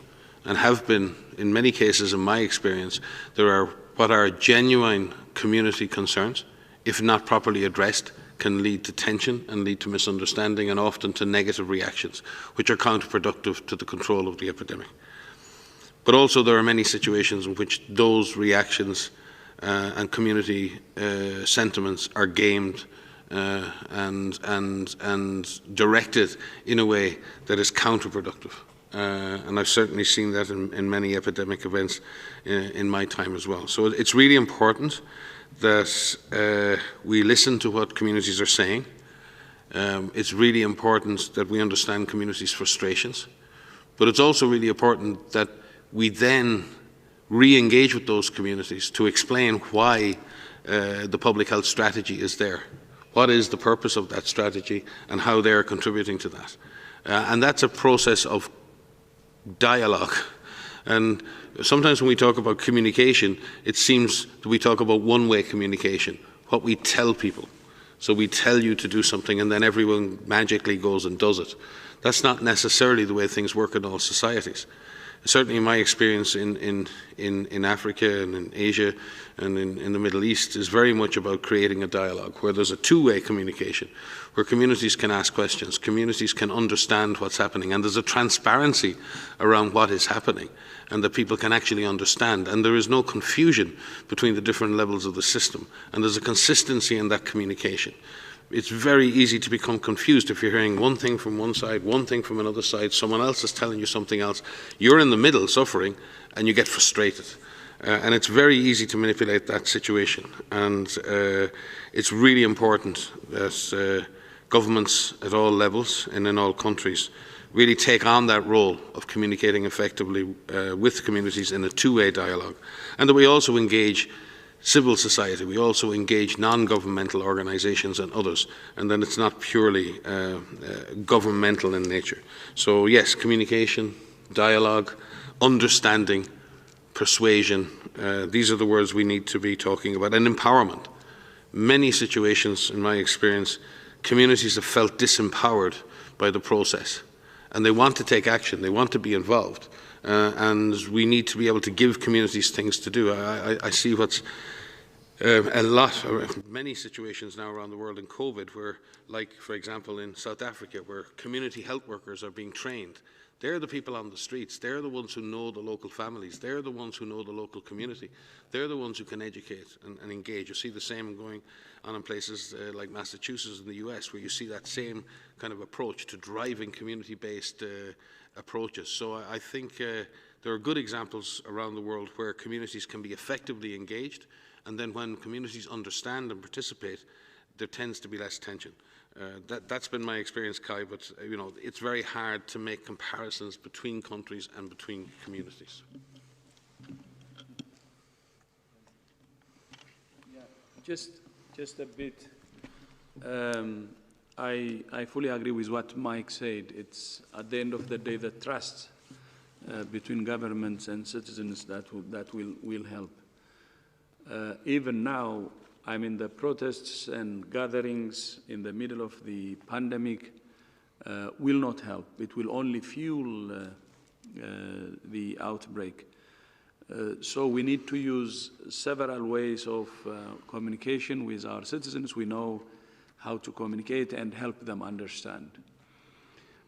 S5: and have been, in many cases in my experience, there are what are genuine community concerns, if not properly addressed, can lead to tension and lead to misunderstanding and often to negative reactions, which are counterproductive to the control of the epidemic. But also there are many situations in which those reactions and community sentiments are gamed and directed in a way that is counterproductive. And I've certainly seen that in many epidemic events in my time as well. So it's really important that we listen to what communities are saying. It's really important that we understand communities' frustrations. But it's also really important that we then re-engage with those communities to explain why the public health strategy is there. What is the purpose of that strategy and how they are contributing to that? And that's a process of dialogue. And sometimes when we talk about communication, it seems that we talk about one-way communication, what we tell people. So we tell you to do something and then everyone magically goes and does it. That's not necessarily the way things work in all societies. Certainly my experience in Africa and in Asia and in the Middle East is very much about creating a dialogue where there's a two-way communication, where communities can ask questions, communities can understand what's happening, and there's a transparency around what is happening, and that people can actually understand, and there is no confusion between the different levels of the system, and there's a consistency in that communication. It's very easy to become confused if you're hearing one thing from one side, one thing from another side, someone else is telling you something else. You're in the middle suffering and you get frustrated. And it's very easy to manipulate that situation. And it's really important that governments at all levels and in all countries really take on that role of communicating effectively with communities in a two-way dialogue. And that we also engage civil society, we also engage non-governmental organizations and others, and then it's not purely governmental in nature. So yes, communication, dialogue, understanding, persuasion, these are the words we need to be talking about, and empowerment. Many situations, in my experience, communities have felt disempowered by the process, and they want to take action, they want to be involved, and we need to be able to give communities things to do. I see what's many situations now around the world in COVID where, like for example in South Africa, where community health workers are being trained. They're the people on the streets, they're the ones who know the local families, they're the ones who know the local community, they're the ones who can educate and engage. You see the same going on in places like Massachusetts in the US, where you see that same kind of approach to driving community-based approaches. So I think there are good examples around the world where communities can be effectively engaged. And then when communities understand and participate, there tends to be less tension. That's been my experience, Kai, but you know, it's very hard to make comparisons between countries and between communities.
S2: Yeah, just a bit. I fully agree with what Mike said. It's at the end of the day the trust between governments and citizens that will help. Even now, I mean, the protests and gatherings in the middle of the pandemic will not help. It will only fuel the outbreak. So we need to use several ways of communication with our citizens. We know how to communicate and help them understand.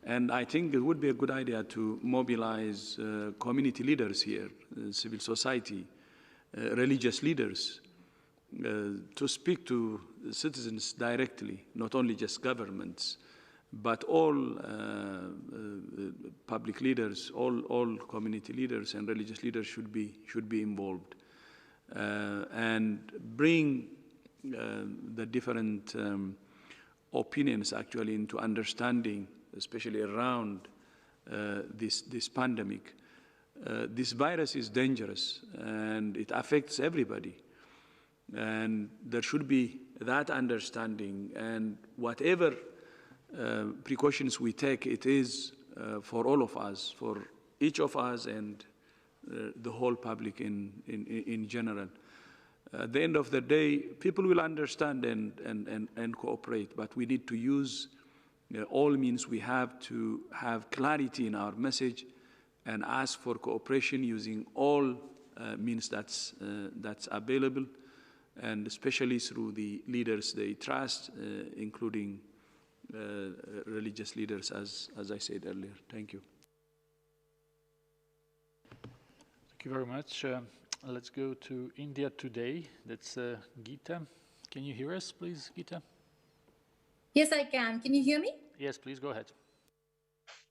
S2: And I think it would be a good idea to mobilize community leaders here, civil society, religious leaders, to speak to citizens directly, not only just governments, but all public leaders, all community leaders and religious leaders should be involved, and bring the different opinions actually into understanding, especially around this pandemic. This virus is dangerous and it affects everybody. And there should be that understanding, and whatever precautions we take, it is for all of us, for each of us and the whole public in general. At the end of the day, people will understand and cooperate, but we need to use all means we have to have clarity in our message and ask for cooperation using all means that's available, and especially through the leaders they trust, including religious leaders, as I said earlier. Thank you.
S1: Thank you very much. Let's go to India today. That's Geeta. Can you hear us, please, Geeta?
S14: Yes, I can. Can you hear me?
S1: Yes, please go ahead.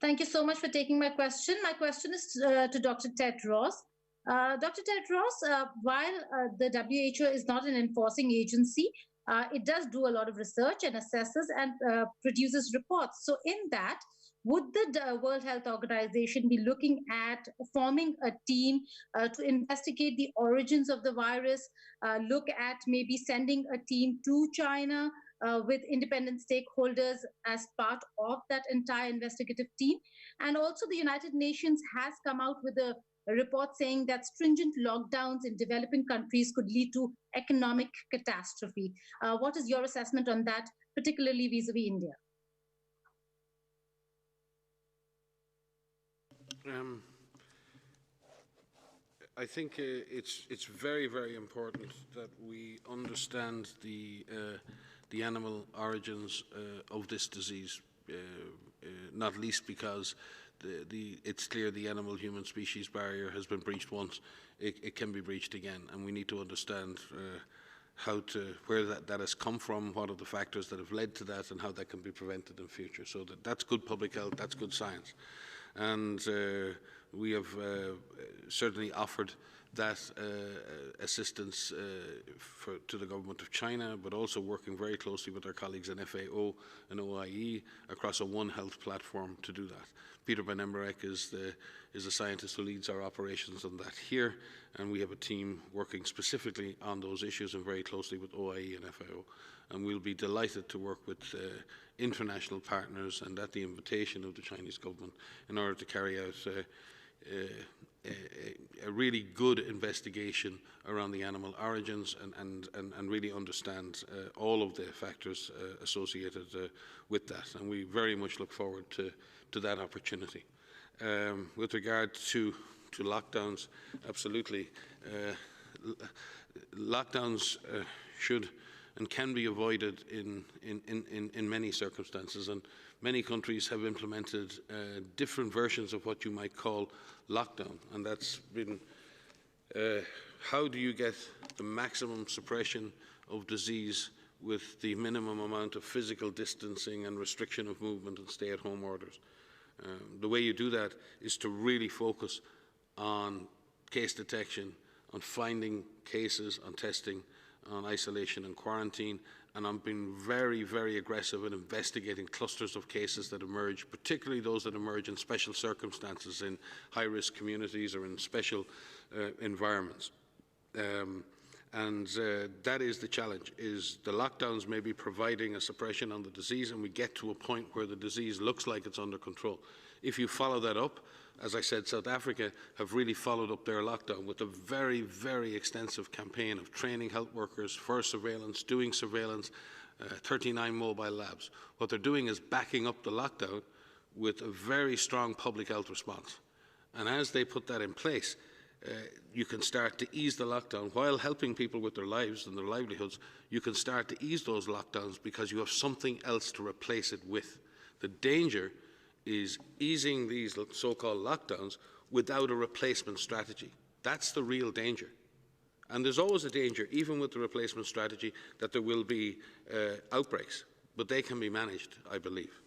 S14: Thank you so much for taking my question. My question is to Dr. Tedros. Dr. Tedros, while the WHO is not an enforcing agency, it does do a lot of research and assesses and produces reports. So in that, would the World Health Organization be looking at forming a team to investigate the origins of the virus, look at maybe sending a team to China with independent stakeholders as part of that entire investigative team. And also the United Nations has come out with a report saying that stringent lockdowns in developing countries could lead to economic catastrophe. What is your assessment on that, particularly vis-a-vis India?
S5: I think it's very, very important that we understand the animal origins of this disease, not least because it's clear the animal-human species barrier has been breached once. It can be breached again, and we need to understand where that has come from, what are the factors that have led to that, and how that can be prevented in future. So that's good public health, that's good science. And we have certainly offered that assistance to the government of China, but also working very closely with our colleagues in FAO and OIE across a One Health platform to do that. Peter Van Emmerich is the scientist who leads our operations on that here, and we have a team working specifically on those issues and very closely with OIE and FAO. And we'll be delighted to work with international partners and at the invitation of the Chinese government in order to carry out a really good investigation around the animal origins and really understand all of the factors associated with that. And we very much look forward to that opportunity. With regard to lockdowns, absolutely. Lockdowns should and can be avoided in many circumstances, and many countries have implemented different versions of what you might call lockdown, and that's been how do you get the maximum suppression of disease with the minimum amount of physical distancing and restriction of movement and stay-at-home orders. The way you do that is to really focus on case detection, on finding cases, on testing, on isolation and quarantine, and on being very, very aggressive in investigating clusters of cases that emerge, particularly those that emerge in special circumstances, in high-risk communities or in special environments. That is the challenge, is the lockdowns may be providing a suppression on the disease, and we get to a point where the disease looks like it's under control. If you follow that up, as I said, South Africa have really followed up their lockdown with a very, very extensive campaign of training health workers for surveillance, doing surveillance, 39 mobile labs. What they're doing is backing up the lockdown with a very strong public health response. And as they put that in place, you can start to ease the lockdown while helping people with their lives and their livelihoods. You can start to ease those lockdowns because you have something else to replace it with. The danger is easing these so-called lockdowns without a replacement strategy. That's the real danger. And there's always a danger, even with the replacement strategy, that there will be outbreaks, but they can be managed, I believe.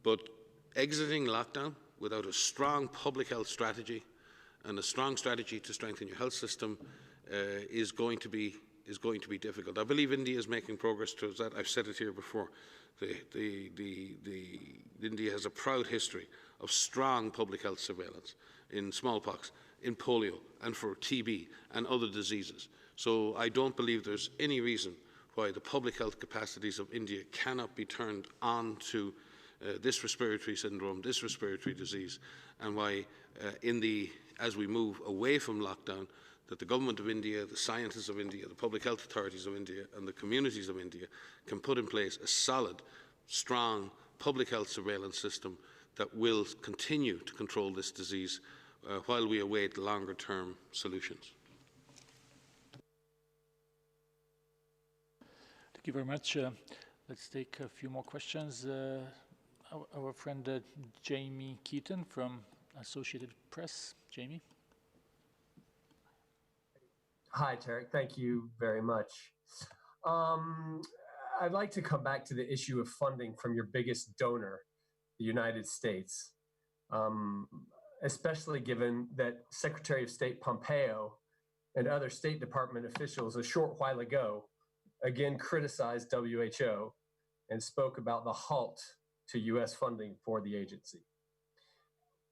S5: But exiting lockdown without a strong public health strategy and a strong strategy to strengthen your health system is going to be difficult. I believe India is making progress towards that. I've said it here before. India has a proud history of strong public health surveillance in smallpox, in polio, and for TB and other diseases. So I don't believe there's any reason why the public health capacities of India cannot be turned on to this respiratory syndrome, this respiratory disease, and why as we move away from lockdown, that the government of India, the scientists of India, the public health authorities of India, and the communities of India can put in place a solid, strong public health surveillance system that will continue to control this disease while we await longer-term solutions.
S1: Thank you very much. Let's take a few more questions. Our friend Jamie Keaton from Associated Press. Jamie?
S15: Hi, Tarek. Thank you very much. I'd like to come back to the issue of funding from your biggest donor, the United States, especially given that Secretary of State Pompeo and other State Department officials a short while ago again criticized WHO and spoke about the halt to U.S. funding for the agency.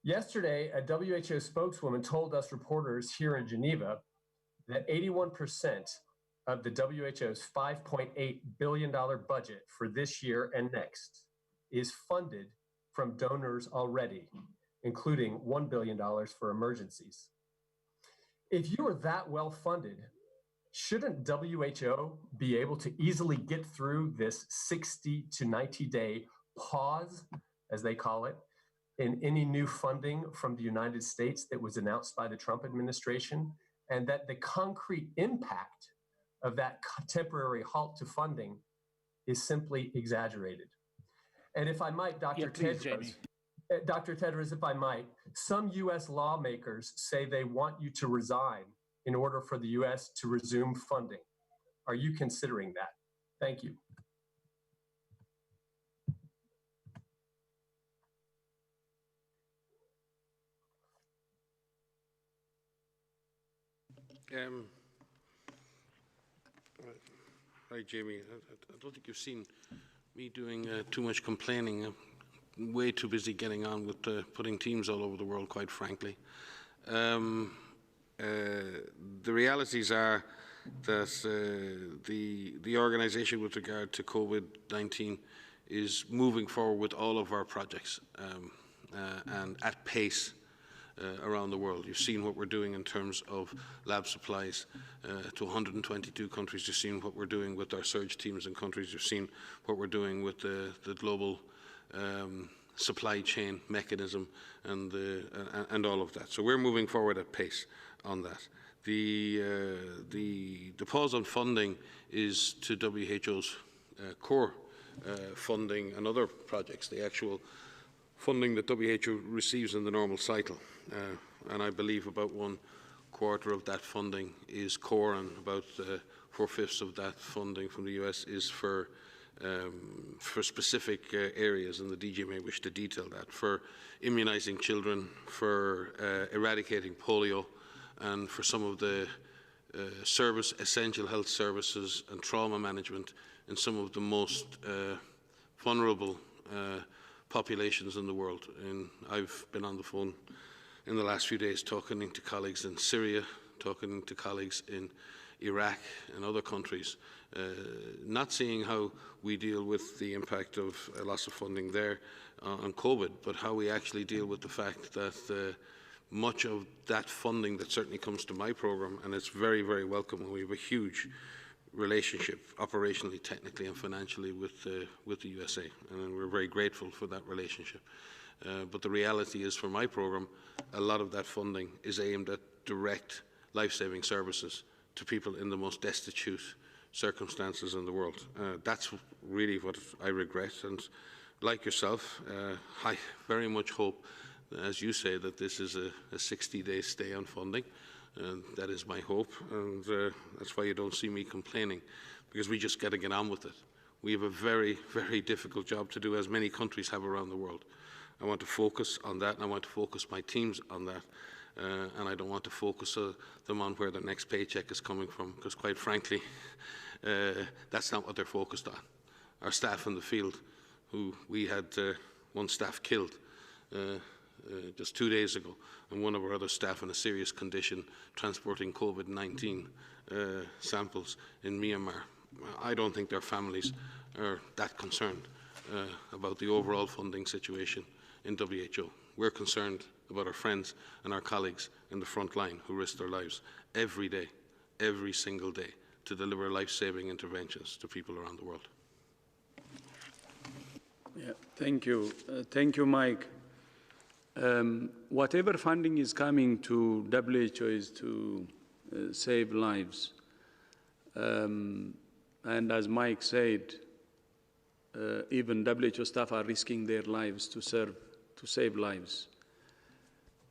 S15: Yesterday, a WHO spokeswoman told us reporters here in Geneva that 81% of the WHO's $5.8 billion budget for this year and next is funded from donors already, including $1 billion for emergencies. If you are that well funded, shouldn't WHO be able to easily get through this 60 to 90 day pause, as they call it, in any new funding from the United States that was announced by the Trump administration, and that the concrete impact of that temporary halt to funding is simply exaggerated? And if I might, Dr. Tedros, Dr. Tedros, if I might, some US lawmakers say they want you to resign in order for the US to resume funding. Are you considering that? Thank you.
S5: Hi, Jamie. I don't think you've seen me doing too much complaining. I'm way too busy getting on with putting teams all over the world, quite frankly. The realities are that the organisation with regard to COVID-19 is moving forward with all of our projects and at pace around the world. You've seen what we're doing in terms of lab supplies to 122 countries. You've seen what we're doing with our surge teams in countries. You've seen what we're doing with the global supply chain mechanism and all of that. So we're moving forward at pace on that. The pause on funding is to WHO's core funding and other projects, the actual funding that WHO receives in the normal cycle. And I believe about 1/4 of that funding is core, and about 4/5 of that funding from the US is for specific areas, and the DG may wish to detail that, for immunizing children, for eradicating polio, and for some of the essential health services and trauma management in some of the most vulnerable populations in the world. And I've been on the phone in the last few days talking to colleagues in Syria, talking to colleagues in Iraq and other countries, not seeing how we deal with the impact of a loss of funding there on COVID, but how we actually deal with the fact that much of that funding that certainly comes to my program, and it's very, very welcome, and we have a huge relationship operationally, technically and financially with the USA, and we're very grateful for that relationship. But the reality is, for my program, a lot of that funding is aimed at direct life-saving services to people in the most destitute circumstances in the world. That's really what I regret, and like yourself, I very much hope, as you say, that this is a 60-day stay on funding. That is my hope, and that's why you don't see me complaining, because we just got to get on with it. We have a very, very difficult job to do, as many countries have around the world. I want to focus on that, and I want to focus my teams on that, and I don't want to focus them on where their next paycheck is coming from, because quite frankly, that's not what they're focused on. Our staff in the field, who we had one staff killed just 2 days ago, and one of our other staff in a serious condition transporting COVID-19 samples in Myanmar. I don't think their families are that concerned about the overall funding situation in WHO. We're concerned about our friends and our colleagues in the front line who risk their lives every day, every single day, to deliver life-saving interventions to people around the world.
S2: Yeah, thank you. Thank you, Mike. Whatever funding is coming to WHO is to save lives. And as Mike said, even WHO staff are risking their lives to save lives.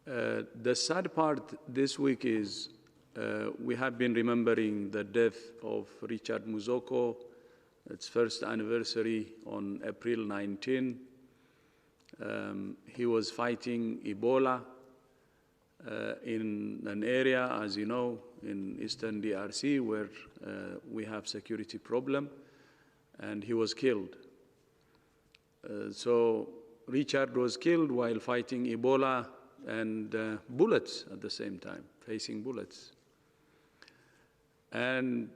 S2: The sad part this week is we have been remembering the death of Richard Muzoko, its first anniversary on April 19. He was fighting Ebola in an area, as you know, in Eastern DRC, where we have security problem, and he was killed. So Richard was killed while fighting Ebola and bullets at the same time, facing bullets. And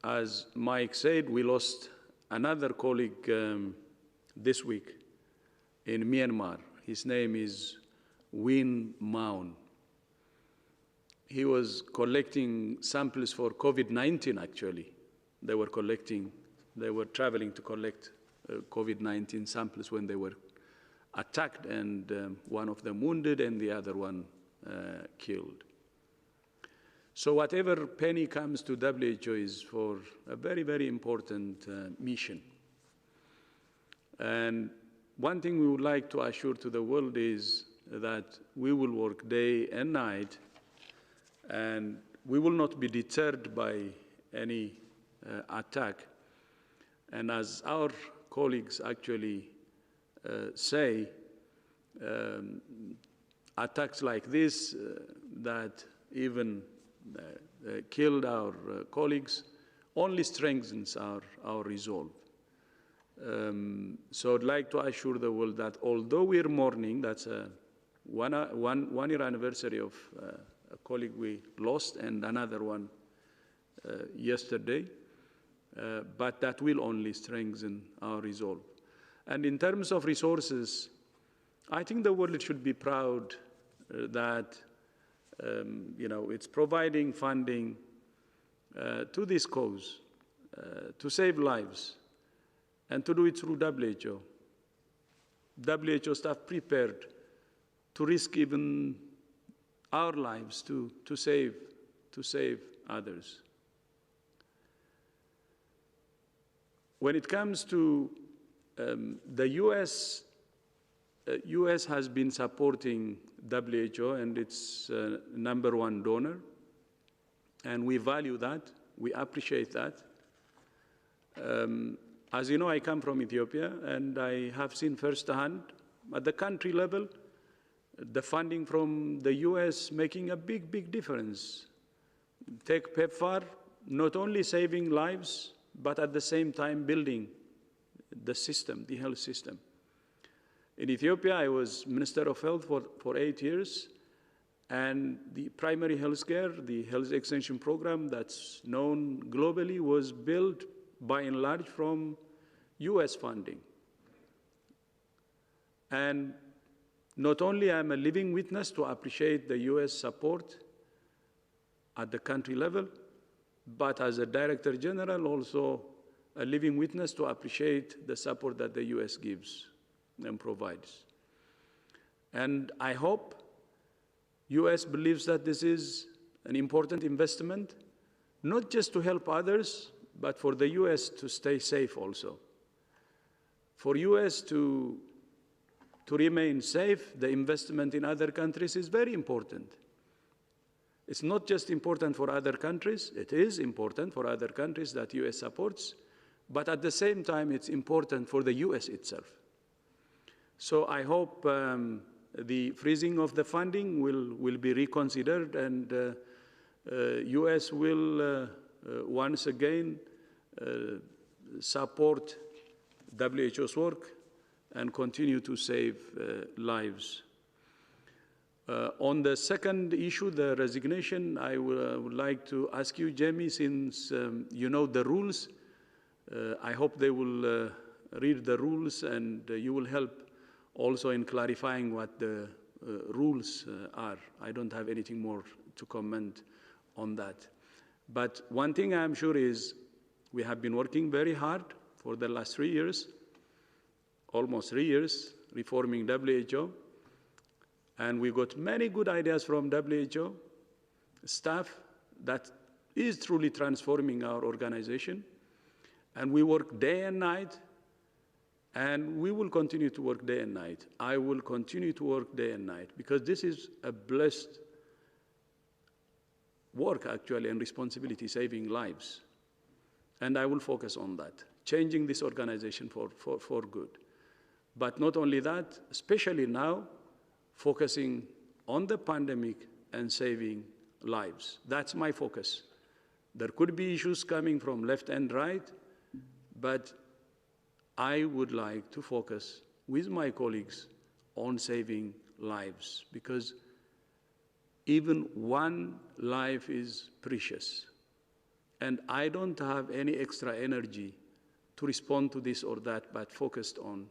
S2: as Mike said, we lost another colleague this week in Myanmar. His name is Win Maun. He was collecting samples for COVID-19, actually. They were traveling to collect COVID-19 samples when they were attacked, and one of them wounded and the other one killed. So whatever penny comes to WHO is for a very, very important mission. And one thing we would like to assure to the world is that we will work day and night, and we will not be deterred by any attack. And as our colleagues actually say, attacks like this that even killed our colleagues only strengthens our resolve. So I'd like to assure the world that although we're mourning, that's a one year anniversary of a colleague we lost and another one yesterday, but that will only strengthen our resolve. And in terms of resources, I think the world should be proud that it's providing funding to this cause, to save lives, and to do it through WHO. WHO staff prepared to risk even our lives to save others. When it comes to the US has been supporting WHO, and it's #1 donor, and we value that, we appreciate that. As you know, I come from Ethiopia, and I have seen firsthand at the country level the funding from the US making a big, big difference. Take PEPFAR, not only saving lives, but at the same time building the system, the health system. In Ethiopia, I was Minister of Health for 8 years, and the primary health care, the health extension program that's known globally, was built by and large from US funding. And not only am I a living witness to appreciate the US support at the country level, but as a Director General, also a living witness to appreciate the support that the US gives and provides. And I hope US believes that this is an important investment, not just to help others, but for the US to stay safe also. For US to remain safe, the investment in other countries is very important. It's not just important for other countries, it is important for other countries that US supports, but at the same time, it's important for the US itself. So I hope the freezing of the funding will be reconsidered, and US will once again support WHO's work and continue to save lives. On the second issue, the resignation, I would like to ask you, Jamie, since you know the rules, I hope they will read the rules, and you will help also in clarifying what the rules are. I don't have anything more to comment on that. But one thing I'm sure is we have been working very hard for the last 3 years, almost 3 years, reforming WHO. And we got many good ideas from WHO staff that is truly transforming our organization. And we work day and night, and we will continue to work day and night. I will continue to work day and night, because this is a blessed work, actually, and responsibility, saving lives. And I will focus on that, changing this organization for good. But not only that, especially now, focusing on the pandemic and saving lives. That's my focus. There could be issues coming from left and right, but I would like to focus with my colleagues on saving lives, because even one life is precious. And I don't have any extra energy to respond to this or that, but focused on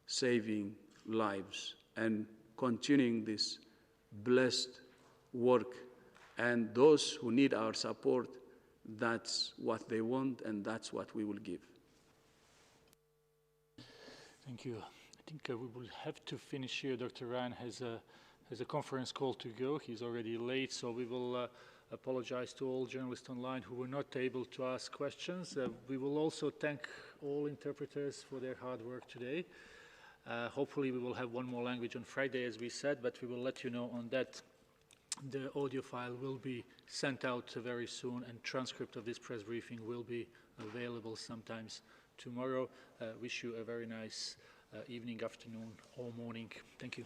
S2: saving lives and continuing this blessed work. And those who need our support, that's what they want, and that's what we will give.
S1: Thank you. I think we will have to finish here. Dr. Ryan has a conference call to go. He's already late, so we will apologize to all journalists online who were not able to ask questions. We will also thank all interpreters for their hard work today. Hopefully we will have one more language on Friday, as we said, but we will let you know on that. The audio file will be sent out very soon, and transcript of this press briefing will be available sometimes tomorrow. Wish you a very nice evening, afternoon, or morning. Thank you.